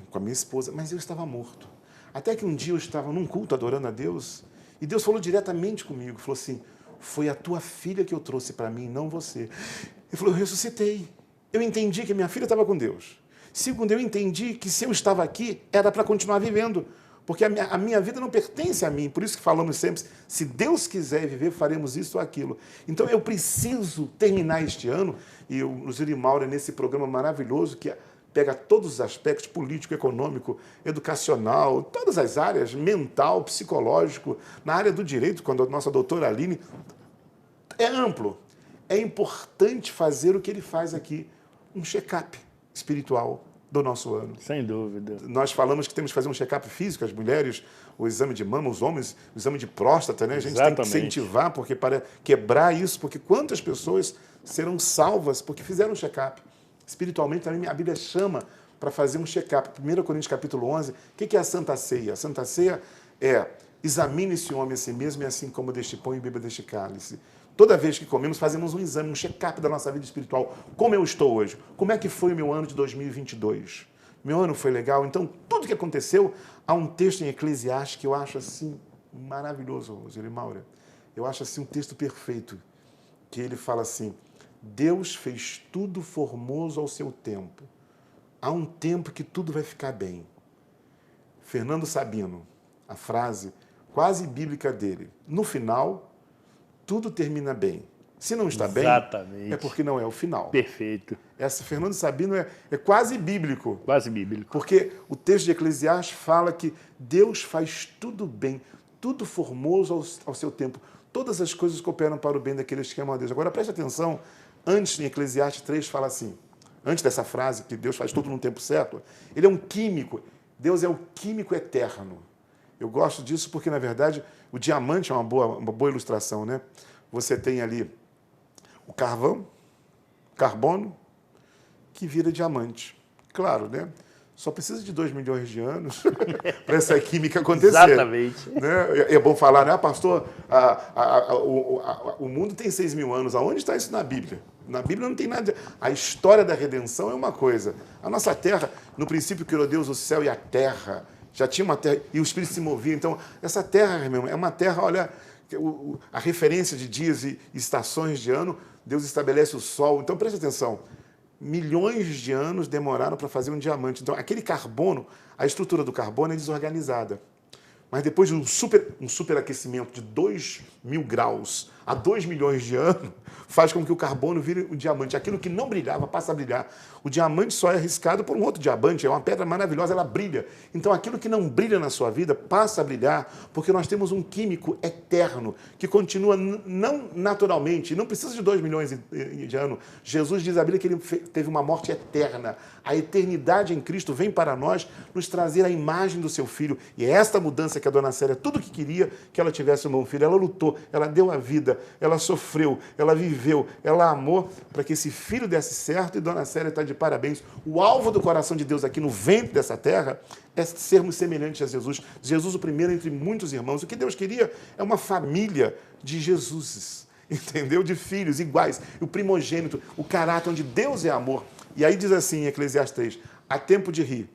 E: com a minha esposa, mas eu estava morto. Até que um dia eu estava num culto adorando a Deus, e Deus falou diretamente comigo, falou assim, foi a tua filha que eu trouxe para mim, não você. Ele falou, eu ressuscitei. Eu entendi que minha filha estava com Deus. Segundo, eu entendi que se eu estava aqui, era para continuar vivendo, porque a minha vida não pertence a mim. Por isso que falamos sempre, se Deus quiser viver, faremos isso ou aquilo. Então eu preciso terminar este ano, e o Zuri Maura, nesse programa maravilhoso, que pega todos os aspectos, político, econômico, educacional, todas as áreas, mental, psicológico, na área do direito, quando a nossa doutora Aline, é amplo. É importante fazer o que ele faz aqui, um check-up espiritual do nosso ano.
A: Sem dúvida.
E: Nós falamos que temos que fazer um check-up físico, as mulheres, o exame de mama, os homens, o exame de próstata, né? A gente tem que incentivar porque para quebrar isso, porque quantas pessoas serão salvas porque fizeram um check-up. Espiritualmente também a Bíblia chama para fazer um check-up. 1 Coríntios capítulo 11, o que é a Santa Ceia? A Santa Ceia é, examine esse homem a si mesmo e assim como deste pão e beba deste cálice. Toda vez que comemos, fazemos um exame, um check-up da nossa vida espiritual. Como eu estou hoje? Como é que foi o meu ano de 2022? Meu ano foi legal? Então, tudo que aconteceu, há um texto em Eclesiastes que eu acho assim maravilhoso, Zuri Maura. Eu acho assim um texto perfeito, que ele fala assim, Deus fez tudo formoso ao seu tempo. Há um tempo que tudo vai ficar bem. Fernando Sabino, a frase quase bíblica dele. No final, tudo termina bem. Se não está bem, é porque não é o final.
A: Perfeito.
E: Essa Fernando Sabino é quase bíblico.
A: Quase bíblico.
E: Porque o texto de Eclesiastes fala que Deus faz tudo bem, tudo formoso ao seu tempo. Todas as coisas cooperam para o bem daqueles que amam a Deus. Agora, preste atenção, antes em Eclesiastes 3 fala assim, antes dessa frase, que Deus faz tudo no tempo certo, ele é um químico. Deus é o químico eterno. Eu gosto disso porque, na verdade, o diamante é uma boa ilustração, né? Você tem ali o carbono, que vira diamante. Claro, né? Só precisa de 2 milhões de anos para essa química acontecer.
A: Exatamente.
E: Né? É bom falar, né? Pastor, o mundo tem 6 mil anos. Aonde está isso na Bíblia? Na Bíblia não tem nada. A história da redenção é uma coisa. A nossa terra, no princípio criou Deus o céu e a terra. Já tinha uma terra e o Espírito se movia. Então, essa terra, irmão, é uma terra, olha, a referência de dias e estações de ano, Deus estabelece o sol. Então, preste atenção. Milhões de anos demoraram para fazer um diamante. Então, aquele carbono, a estrutura do carbono é desorganizada. Mas depois de um superaquecimento de 2.000 graus a 2 milhões de anos, faz com que o carbono vire o diamante. Aquilo que não brilhava passa a brilhar. O diamante só é arriscado por um outro diamante, é uma pedra maravilhosa, ela brilha. Então aquilo que não brilha na sua vida passa a brilhar, porque nós temos um químico eterno, que continua não naturalmente, não precisa de 2 milhões de anos. Jesus diz a Bíblia que ele teve uma morte eterna. A eternidade em Cristo vem para nós nos trazer a imagem do seu Filho. E é esta mudança que a dona Célia, tudo que queria que ela tivesse um bom filho, ela lutou, ela deu a vida, ela sofreu, ela viveu, ela amou para que esse filho desse certo, e dona Célia está de parabéns. O alvo do coração de Deus aqui no ventre dessa terra é sermos semelhantes a Jesus. Jesus, o primeiro entre muitos irmãos. O que Deus queria é uma família de Jesuses, entendeu? De filhos iguais. O primogênito, o caráter onde Deus é amor. E aí diz assim em Eclesiastes 3, há tempo de rir,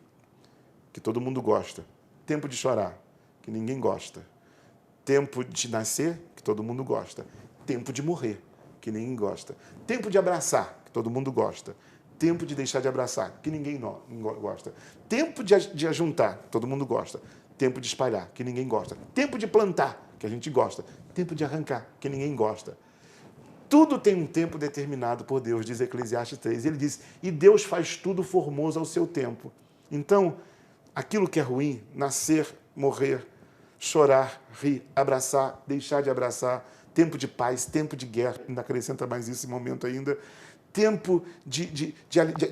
E: que todo mundo gosta. Tempo de chorar, que ninguém gosta. Tempo de nascer, que todo mundo gosta. Tempo de morrer, que ninguém gosta. Tempo de abraçar, que todo mundo gosta. Tempo de deixar de abraçar, que ninguém gosta. Tempo de ajuntar, que todo mundo gosta. Tempo de espalhar, que ninguém gosta. Tempo de plantar, que a gente gosta. Tempo de arrancar, que ninguém gosta. Tudo tem um tempo determinado por Deus, diz Eclesiastes 3. Ele diz, e Deus faz tudo formoso ao seu tempo. Então, aquilo que é ruim, nascer, morrer, chorar, rir, abraçar, deixar de abraçar, tempo de paz, tempo de guerra, ainda acrescenta mais esse momento ainda, tempo de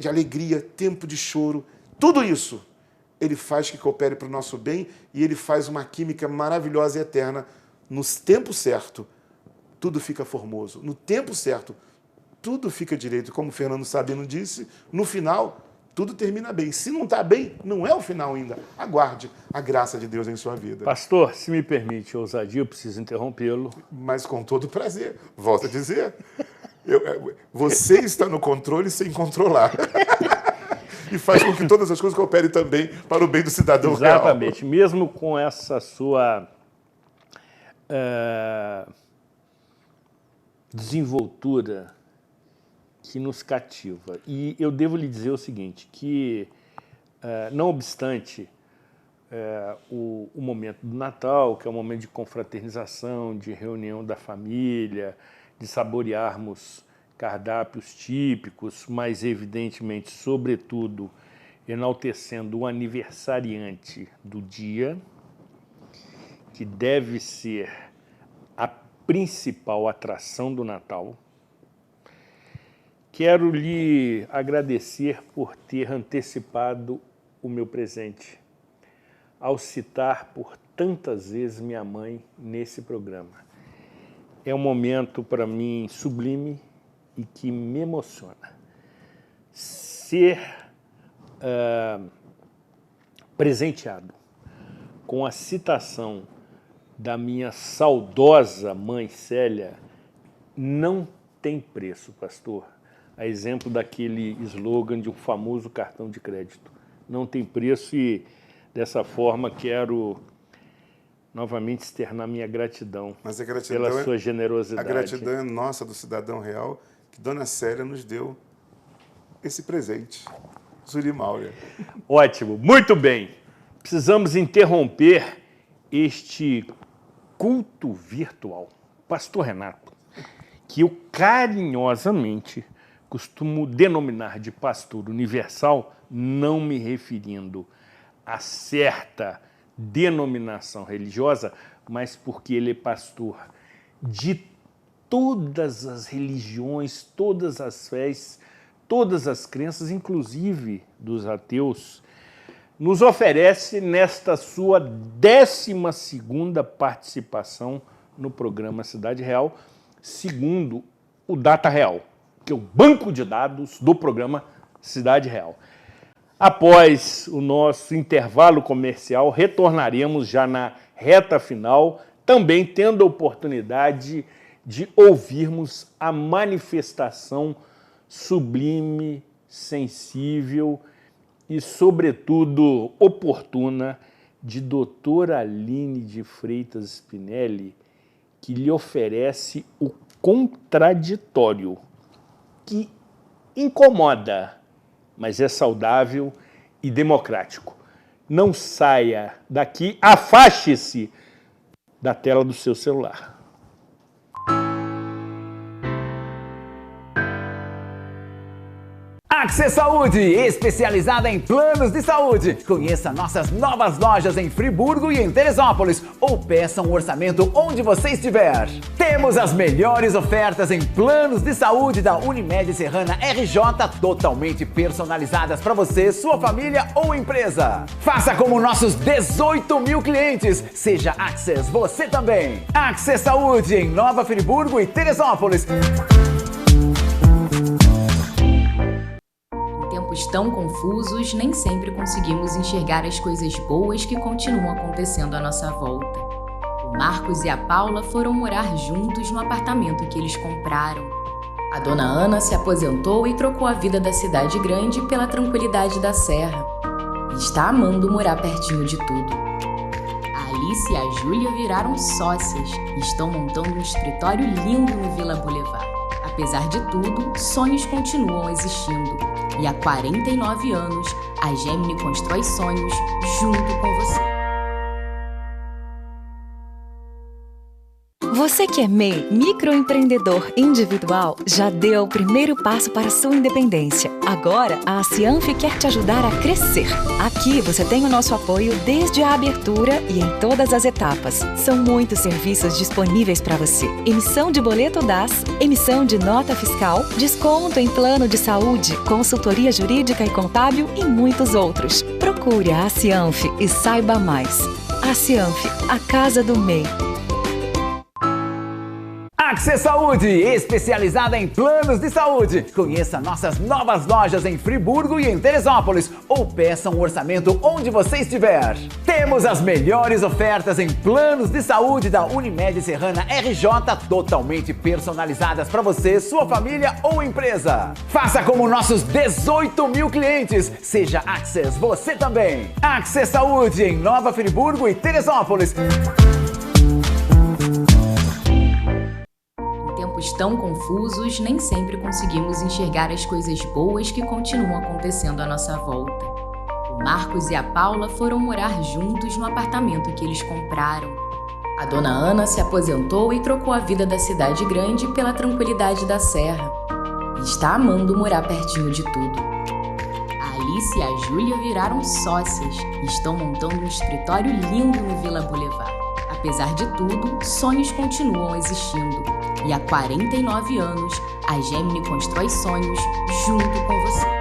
E: alegria, tempo de choro. Tudo isso ele faz que coopere para o nosso bem e ele faz uma química maravilhosa e eterna. No tempo certo, tudo fica formoso. No tempo certo, tudo fica direito. Como o Fernando Sabino disse, no final, tudo termina bem. Se não está bem, não é o final ainda. Aguarde a graça de Deus em sua vida.
A: Pastor, se me permite a ousadia, eu preciso interrompê-lo.
E: Mas com todo prazer. Volto a dizer, você está no controle sem controlar. E faz com que todas as coisas cooperem também para o bem do cidadão real.
A: Exatamente. Mesmo com essa sua desenvoltura que nos cativa. E eu devo lhe dizer o seguinte, que não obstante o momento do Natal, que é um momento de confraternização, de reunião da família, de saborearmos cardápios típicos, mas evidentemente, sobretudo, enaltecendo o aniversariante do dia, que deve ser a principal atração do Natal. Quero lhe agradecer por ter antecipado o meu presente, ao citar por tantas vezes minha mãe nesse programa. É um momento para mim sublime e que me emociona. Ser presenteado com a citação da minha saudosa mãe Célia não tem preço, pastor. A exemplo daquele slogan de um famoso cartão de crédito. Não tem preço e, dessa forma, quero novamente externar minha gratidão,
E: mas a gratidão
A: pela sua generosidade.
E: A gratidão é nossa, do cidadão real, que Dona Célia nos deu esse presente. Zuri Maura.
A: Ótimo, muito bem. Precisamos interromper este culto virtual. Pastor Renato, que eu carinhosamente costumo denominar de pastor universal, não me referindo a certa denominação religiosa, mas porque ele é pastor de todas as religiões, todas as fés, todas as crenças, inclusive dos ateus, nos oferece nesta sua 12ª participação no programa Cidade Real, segundo o Data Real, que é o banco de dados do programa Cidade Real. Após o nosso intervalo comercial, retornaremos já na reta final, também tendo a oportunidade de ouvirmos a manifestação sublime, sensível e, sobretudo, oportuna de doutora Aline de Freitas Spinelli, que lhe oferece o contraditório, que incomoda, mas é saudável e democrático. Não saia daqui, afaste-se da tela do seu celular.
B: Access Saúde, especializada em planos de saúde. Conheça nossas novas lojas em Friburgo e em Teresópolis ou peça um orçamento onde você estiver. Temos as melhores ofertas em planos de saúde da Unimed Serrana RJ, totalmente personalizadas para você, sua família ou empresa. Faça como nossos 18 mil clientes. Seja Access você também. Access Saúde em Nova Friburgo e Teresópolis.
F: Tempos tão confusos, nem sempre conseguimos enxergar as coisas boas que continuam acontecendo à nossa volta. O Marcos e a Paula foram morar juntos no apartamento que eles compraram. A dona Ana se aposentou e trocou a vida da cidade grande pela tranquilidade da serra. E está amando morar pertinho de tudo. A Alice e a Júlia viraram sócias e estão montando um escritório lindo no Vila Boulevard. Apesar de tudo, sonhos continuam existindo. E há 49 anos, a Gemini constrói sonhos junto com você.
G: Você que é MEI, microempreendedor individual, já deu o primeiro passo para a sua independência. Agora, a Cianf quer te ajudar a crescer. Aqui você tem o nosso apoio desde a abertura e em todas as etapas. São muitos serviços disponíveis para você. Emissão de boleto DAS, emissão de nota fiscal, desconto em plano de saúde, consultoria jurídica e contábil e muitos outros. Procure a Cianf e saiba mais. A Cianf, a casa do MEI.
B: Access Saúde, especializada em planos de saúde. Conheça nossas novas lojas em Friburgo e em Teresópolis ou peça um orçamento onde você estiver. Temos as melhores ofertas em planos de saúde da Unimed Serrana RJ, totalmente personalizadas para você, sua família ou empresa. Faça como nossos 18 mil clientes. Seja Access você também. Access Saúde em Nova Friburgo e Teresópolis.
F: Tempos tão confusos, nem sempre conseguimos enxergar as coisas boas que continuam acontecendo à nossa volta. O Marcos e a Paula foram morar juntos no apartamento que eles compraram. A dona Ana se aposentou e trocou a vida da cidade grande pela tranquilidade da serra. E está amando morar pertinho de tudo. A Alice e a Júlia viraram sócias e estão montando um escritório lindo no Vila Boulevard. Apesar de tudo, sonhos continuam existindo. E há 49 anos, a Gemini constrói sonhos junto com você.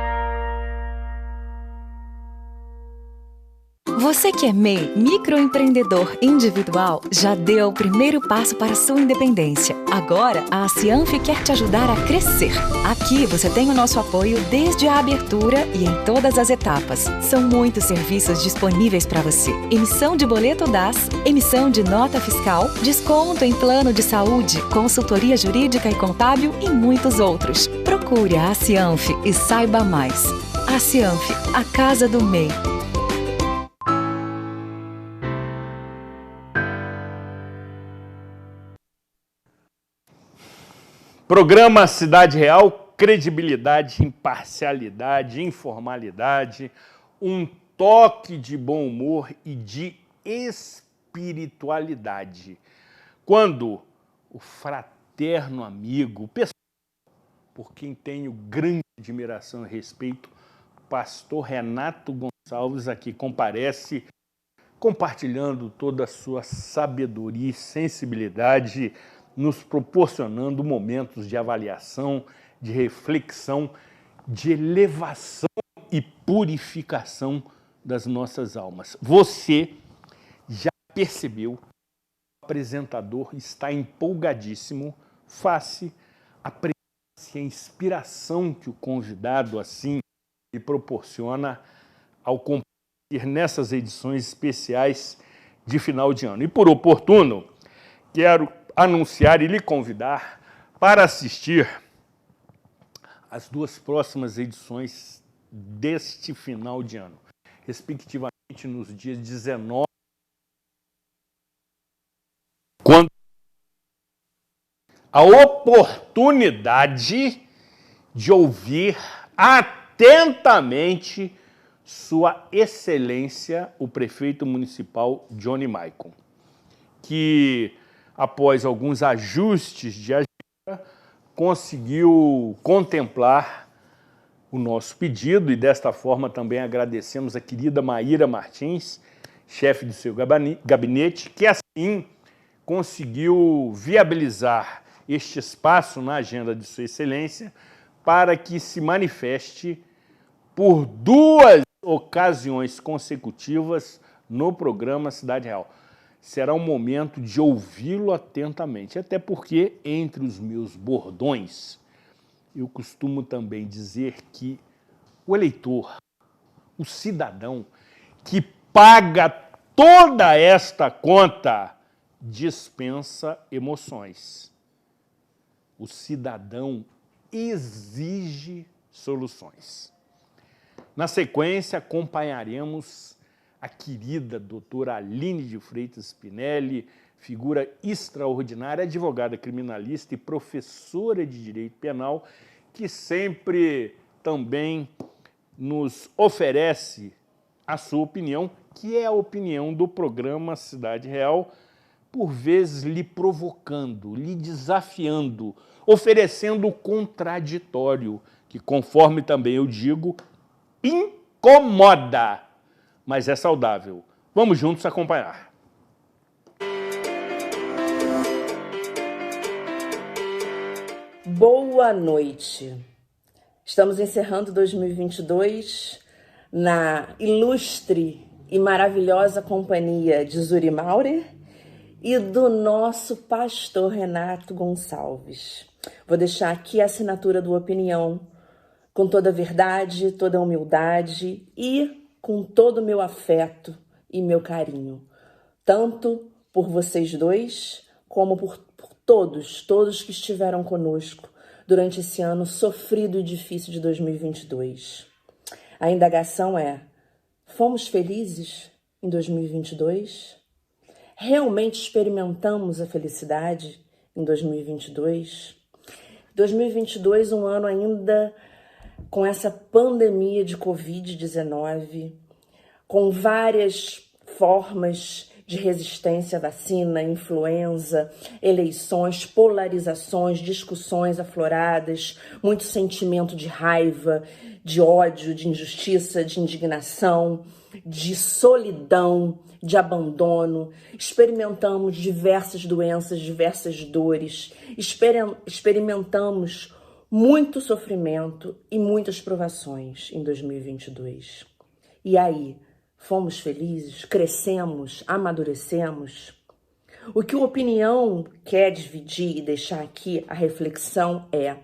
G: Você que é MEI, microempreendedor individual, já deu o primeiro passo para a sua independência. Agora, a Cianf quer te ajudar a crescer. Aqui você tem o nosso apoio desde a abertura e em todas as etapas. São muitos serviços disponíveis para você. Emissão de boleto DAS, emissão de nota fiscal, desconto em plano de saúde, consultoria jurídica e contábil e muitos outros. Procure a Cianf e saiba mais. A Cianf, a casa do MEI.
A: Programa Cidade Real, credibilidade, imparcialidade, informalidade, um toque de bom humor e de espiritualidade. Quando o fraterno amigo, pessoal, por quem tenho grande admiração e respeito, pastor Renato Gonçalves aqui comparece, compartilhando toda a sua sabedoria e sensibilidade, nos proporcionando momentos de avaliação, de reflexão, de elevação e purificação das nossas almas. Você já percebeu que o apresentador está empolgadíssimo face à presença e à inspiração que o convidado assim lhe proporciona ao compartilhar nessas edições especiais de final de ano. E por oportuno, quero anunciar e lhe convidar para assistir as duas próximas edições deste final de ano, respectivamente nos dias 19, quando a oportunidade de ouvir atentamente Sua Excelência, o prefeito municipal Johnny Maicon, que após alguns ajustes de agenda, conseguiu contemplar o nosso pedido e, desta forma, também agradecemos a querida Maíra Martins, chefe do seu gabinete, que assim conseguiu viabilizar este espaço na agenda de Sua Excelência para que se manifeste por 2 ocasiões consecutivas no programa Cidade Real. Será um momento de ouvi-lo atentamente, até porque, entre os meus bordões, eu costumo também dizer que o eleitor, o cidadão que paga toda esta conta, dispensa emoções. O cidadão exige soluções. Na sequência, acompanharemos a querida doutora Aline de Freitas Spinelli, figura extraordinária, advogada criminalista e professora de Direito Penal, que sempre também nos oferece a sua opinião, que é a opinião do programa Cidade Real, por vezes lhe provocando, lhe desafiando, oferecendo o contraditório, que, conforme também eu digo, incomoda, mas é saudável. Vamos juntos acompanhar.
H: Boa noite. Estamos encerrando 2022 na ilustre e maravilhosa companhia de Zuri Maurer e do nosso pastor Renato Gonçalves. Vou deixar aqui a assinatura do Opinião, com toda a verdade, toda a humildade e com todo o meu afeto e meu carinho, tanto por vocês dois, como por todos que estiveram conosco durante esse ano sofrido e difícil de 2022. A indagação é: fomos felizes em 2022? Realmente experimentamos a felicidade em 2022? 2022, um ano ainda com essa pandemia de Covid-19, com várias formas de resistência à vacina, influenza, eleições, polarizações, discussões afloradas, muito sentimento de raiva, de ódio, de injustiça, de indignação, de solidão, de abandono. Experimentamos diversas doenças, diversas dores, experimentamos muito sofrimento e muitas provações em 2022. E aí, fomos felizes? Crescemos? Amadurecemos? O que o Opinião quer dividir e deixar aqui a reflexão é: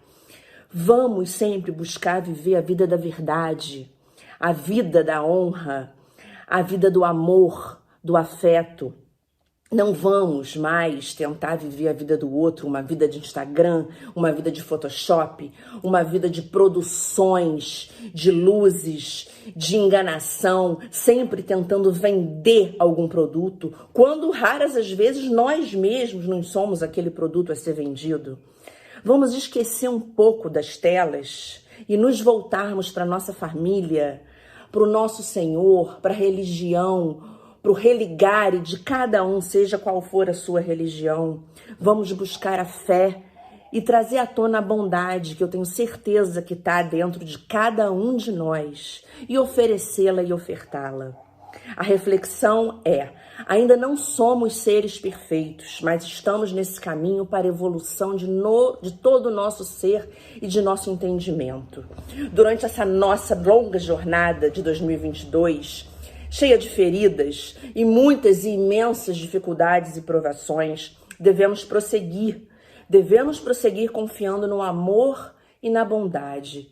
H: vamos sempre buscar viver a vida da verdade, a vida da honra, a vida do amor, do afeto. Não vamos mais tentar viver a vida do outro, uma vida de Instagram, uma vida de Photoshop, uma vida de produções, de luzes, de enganação, sempre tentando vender algum produto, quando raras as vezes nós mesmos não somos aquele produto a ser vendido. Vamos esquecer um pouco das telas e nos voltarmos para a nossa família, para o nosso Senhor, para a religião, para o religare de cada um, seja qual for a sua religião. Vamos buscar a fé e trazer à tona a bondade, que eu tenho certeza que está dentro de cada um de nós, e oferecê-la e ofertá-la. A reflexão é: ainda não somos seres perfeitos, mas estamos nesse caminho para a evolução de todo o nosso ser e de nosso entendimento. Durante essa nossa longa jornada de 2022, cheia de feridas e muitas e imensas dificuldades e provações, devemos prosseguir confiando no amor e na bondade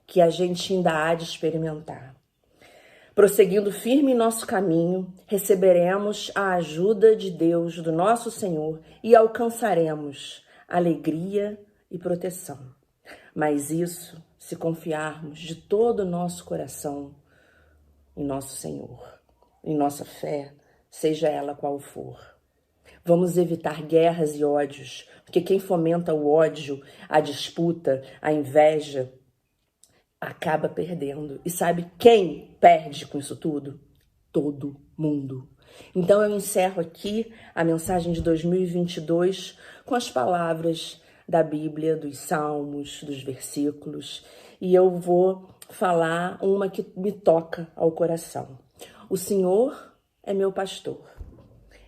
H: que a gente ainda há de experimentar. Prosseguindo firme em nosso caminho, receberemos a ajuda de Deus, do nosso Senhor, e alcançaremos alegria e proteção. Mas isso se confiarmos de todo o nosso coração em nosso Senhor, em nossa fé, seja ela qual for. Vamos evitar guerras e ódios, porque quem fomenta o ódio, a disputa, a inveja, acaba perdendo. E sabe quem perde com isso tudo? Todo mundo. Então eu encerro aqui a mensagem de 2022 com as palavras da Bíblia, dos Salmos, dos versículos, e eu vou falar uma que me toca ao coração. O Senhor é meu pastor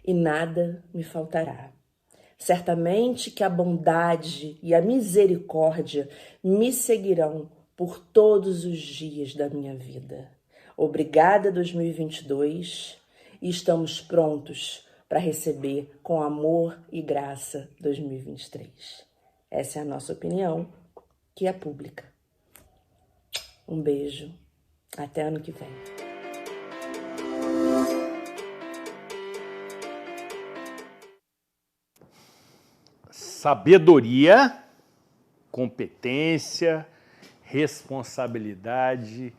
H: e nada me faltará. Certamente que a bondade e a misericórdia me seguirão por todos os dias da minha vida. Obrigada, 2022, e estamos prontos para receber com amor e graça 2023. Essa é a nossa opinião, que é pública. Um beijo. Até ano que vem.
A: Sabedoria, competência, responsabilidade,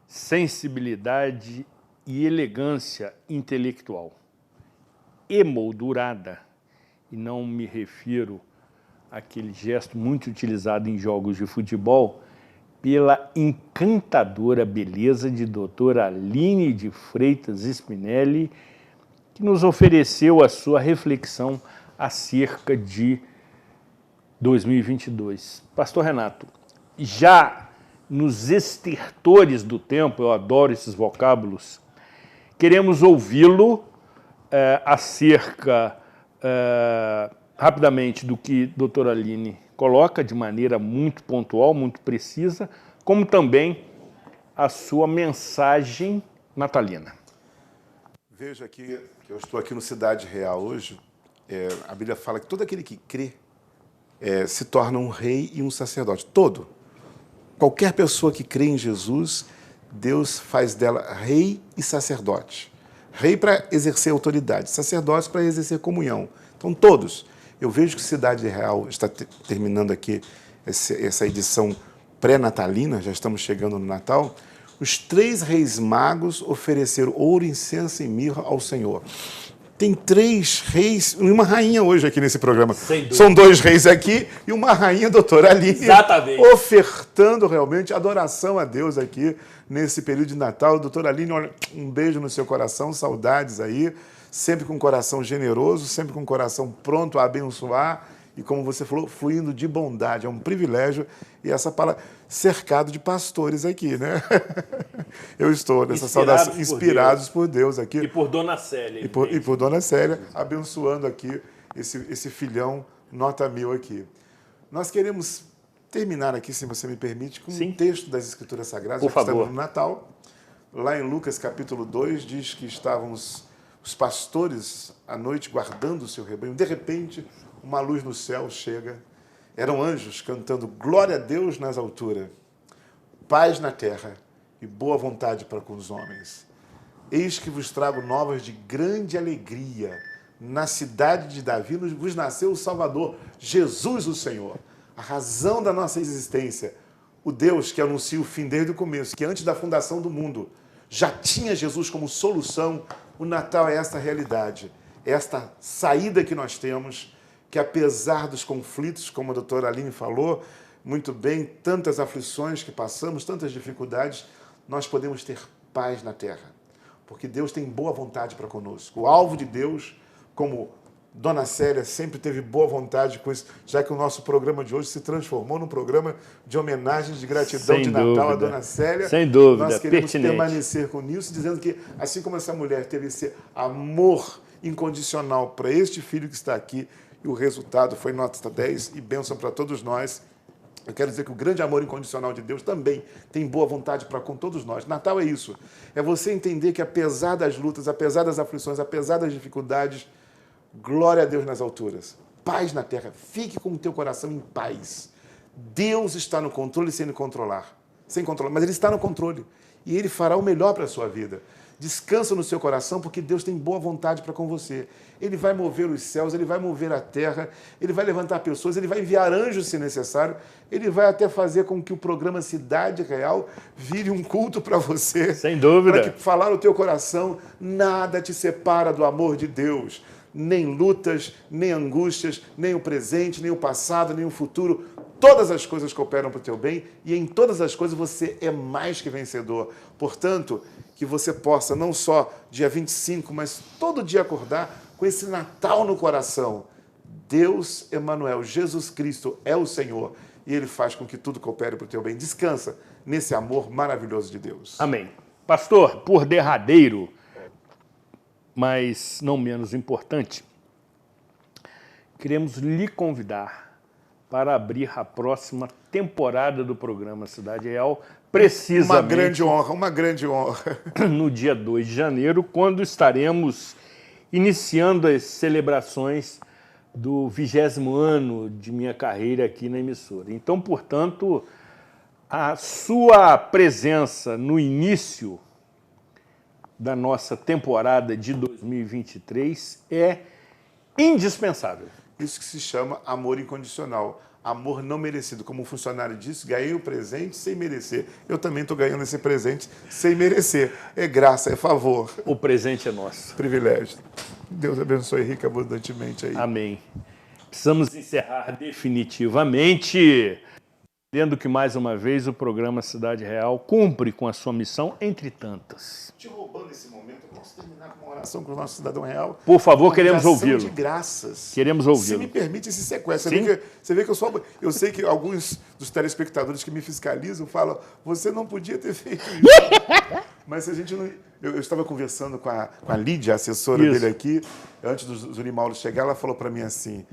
A: sensibilidade e elegância intelectual. Emoldurada, e não me refiro àquele gesto muito utilizado em jogos de futebol, pela encantadora beleza de doutora Aline de Freitas Spinelli, que nos ofereceu a sua reflexão acerca de 2022. Pastor Renato, já nos estertores do tempo, eu adoro esses vocábulos, queremos ouvi-lo acerca, rapidamente, do que a doutora Aline coloca de maneira muito pontual, muito precisa, como também a sua mensagem natalina.
E: Veja aqui, que eu estou aqui no Cidade Real hoje, a Bíblia fala que todo aquele que crê se torna um rei e um sacerdote. Todo. Qualquer pessoa que crê em Jesus, Deus faz dela rei e sacerdote. Rei para exercer autoridade, sacerdote para exercer comunhão. Então, todos. Eu vejo que Cidade Real está terminando aqui essa edição pré-natalina, já estamos chegando no Natal. Os 3 reis magos ofereceram ouro, incenso e mirra ao Senhor. Tem 3 reis e uma rainha hoje aqui nesse programa. São 2 reis aqui e uma rainha, doutora Aline.
A: Exatamente.
E: Ofertando realmente adoração a Deus aqui nesse período de Natal. Doutora Aline, olha, um beijo no seu coração, saudades aí. Sempre com um coração generoso, sempre com um coração pronto a abençoar e, como você falou, fluindo de bondade. É um privilégio e essa palavra cercado de pastores aqui, né? Eu estou nessa saudação, inspirados por Deus aqui.
A: E por Dona Célia.
E: E por Dona Célia, abençoando aqui esse filhão nota 1000 aqui. Nós queremos terminar aqui, se você me permite, com um texto das Escrituras Sagradas.
A: Por favor.
E: Estamos no Natal. Lá em Lucas, capítulo 2, diz que estávamos os pastores à noite guardando o seu rebanho. De repente, uma luz no céu chega. Eram anjos cantando glória a Deus nas alturas, paz na terra e boa vontade para com os homens. Eis que vos trago novas de grande alegria. Na cidade de Davi vos nasceu o Salvador, Jesus o Senhor. A razão da nossa existência, o Deus que anuncia o fim desde o começo, que antes da fundação do mundo já tinha Jesus como solução. O Natal é esta realidade, é esta saída que nós temos, que apesar dos conflitos, como a doutora Aline falou muito bem, tantas aflições que passamos, tantas dificuldades, nós podemos ter paz na terra, porque Deus tem boa vontade para conosco. O alvo de Deus, como Dona Célia sempre teve boa vontade com isso, já que o nosso programa de hoje se transformou num programa de homenagem, de gratidão de Natal à Dona Célia.
A: Sem dúvida,
E: nós queremos
A: pertinente.
E: Permanecer com isso, dizendo que, assim como essa mulher teve esse amor incondicional para este filho que está aqui, e o resultado foi nota 10 e bênção para todos nós. Eu quero dizer que o grande amor incondicional de Deus também tem boa vontade para com todos nós. Natal é isso. É você entender que apesar das lutas, apesar das aflições, apesar das dificuldades, glória a Deus nas alturas, paz na terra. Fique com o teu coração em paz. Deus está no controle sem controlar, mas Ele está no controle e Ele fará o melhor para a sua vida. Descansa no seu coração, porque Deus tem boa vontade para com você. Ele vai mover os céus, Ele vai mover a terra, Ele vai levantar pessoas, Ele vai enviar anjos se necessário, Ele vai até fazer com que o programa Cidade Real vire um culto para você.
A: Sem dúvida.
E: Para que falar no teu coração, nada te separa do amor de Deus. Nem lutas, nem angústias, nem o presente, nem o passado, nem o futuro. Todas as coisas cooperam para o teu bem e em todas as coisas você é mais que vencedor. Portanto, que você possa não só dia 25, mas todo dia acordar com esse Natal no coração. Deus, Emanuel, Jesus Cristo é o Senhor e Ele faz com que tudo coopere para o teu bem. Descansa nesse amor maravilhoso de Deus.
A: Amém. Pastor, por derradeiro, mas não menos importante, queremos lhe convidar para abrir a próxima temporada do programa Cidade Real, precisamente...
E: Uma grande honra.
A: No dia 2 de janeiro, quando estaremos iniciando as celebrações do 20º ano de minha carreira aqui na emissora. Então, portanto, a sua presença no início da nossa temporada de 2023 é indispensável.
E: Isso que se chama amor incondicional, amor não merecido. Como um funcionário disse, ganhei o presente sem merecer. Eu também estou ganhando esse presente sem merecer. É graça, é favor.
A: O presente é nosso.
E: Privilégio. Deus abençoe rica abundantemente aí.
A: Amém. Precisamos encerrar definitivamente, entendendo que, mais uma vez, o programa Cidade Real cumpre com a sua missão, entre tantas.
E: Te roubando nesse momento, eu posso terminar com uma oração com o nosso cidadão real.
A: Por favor,
E: Uma
A: queremos
E: oração
A: ouvi-lo.
E: de graças.
A: Queremos ouvi-lo.
E: Se me permite esse sequestro.
A: Sim.
E: Você vê que eu sei que alguns dos telespectadores que me fiscalizam falam, você não podia ter feito isso. Mas se a gente não... Eu estava conversando com a Lídia, a assessora
A: Isso.
E: dele aqui, antes do Zuri Mauro chegar, ela falou para mim assim,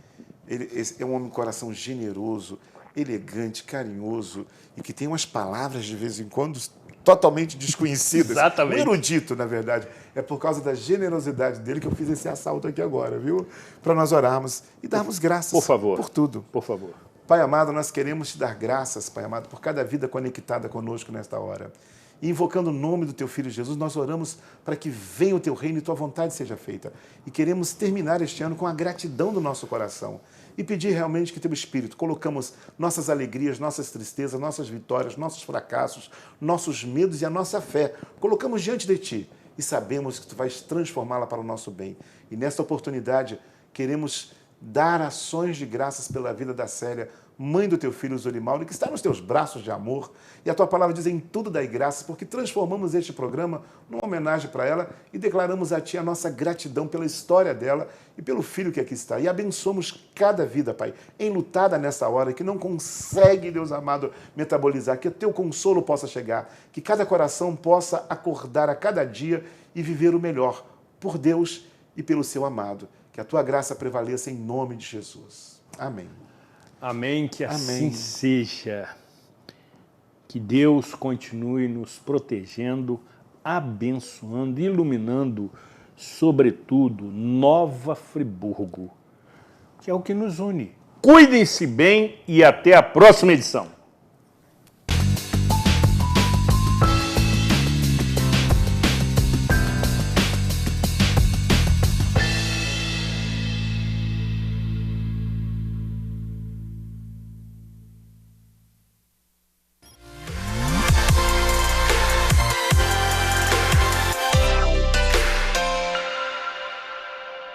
E: ele é um homem de coração generoso, elegante, carinhoso, e que tem umas palavras, de vez em quando, totalmente desconhecidas.
A: Exatamente.
E: Um erudito, na verdade. É por causa da generosidade dele que eu fiz esse assalto aqui agora, viu? Para nós orarmos e darmos graças
A: Por favor.
E: por tudo.
A: Por favor.
E: Pai amado, nós queremos te dar graças, Pai amado, por cada vida conectada conosco nesta hora. E invocando o nome do teu Filho Jesus, nós oramos para que venha o teu reino e tua vontade seja feita. E queremos terminar este ano com a gratidão do nosso coração. E pedir realmente que teu Espírito, colocamos nossas alegrias, nossas tristezas, nossas vitórias, nossos fracassos, nossos medos e a nossa fé, colocamos diante de ti. E sabemos que tu vais transformá-la para o nosso bem. E nesta oportunidade, queremos dar ações de graças pela vida da Célia, mãe do teu filho Zuri Mauro, que está nos teus braços de amor. E a tua palavra diz em tudo dai graças, porque transformamos este programa numa homenagem para ela e declaramos a ti a nossa gratidão pela história dela e pelo filho que aqui está. E abençoamos cada vida, Pai, enlutada nessa hora, que não consegue, Deus amado, metabolizar, que o teu consolo possa chegar, que cada coração possa acordar a cada dia e viver o melhor por Deus e pelo seu amado. Que a tua graça prevaleça em nome de Jesus. Amém.
A: Amém, que assim
E: Amém.
A: seja. Que Deus continue nos protegendo, abençoando, iluminando, sobretudo, Nova Friburgo, que é o que nos une. Cuidem-se bem e até a próxima edição.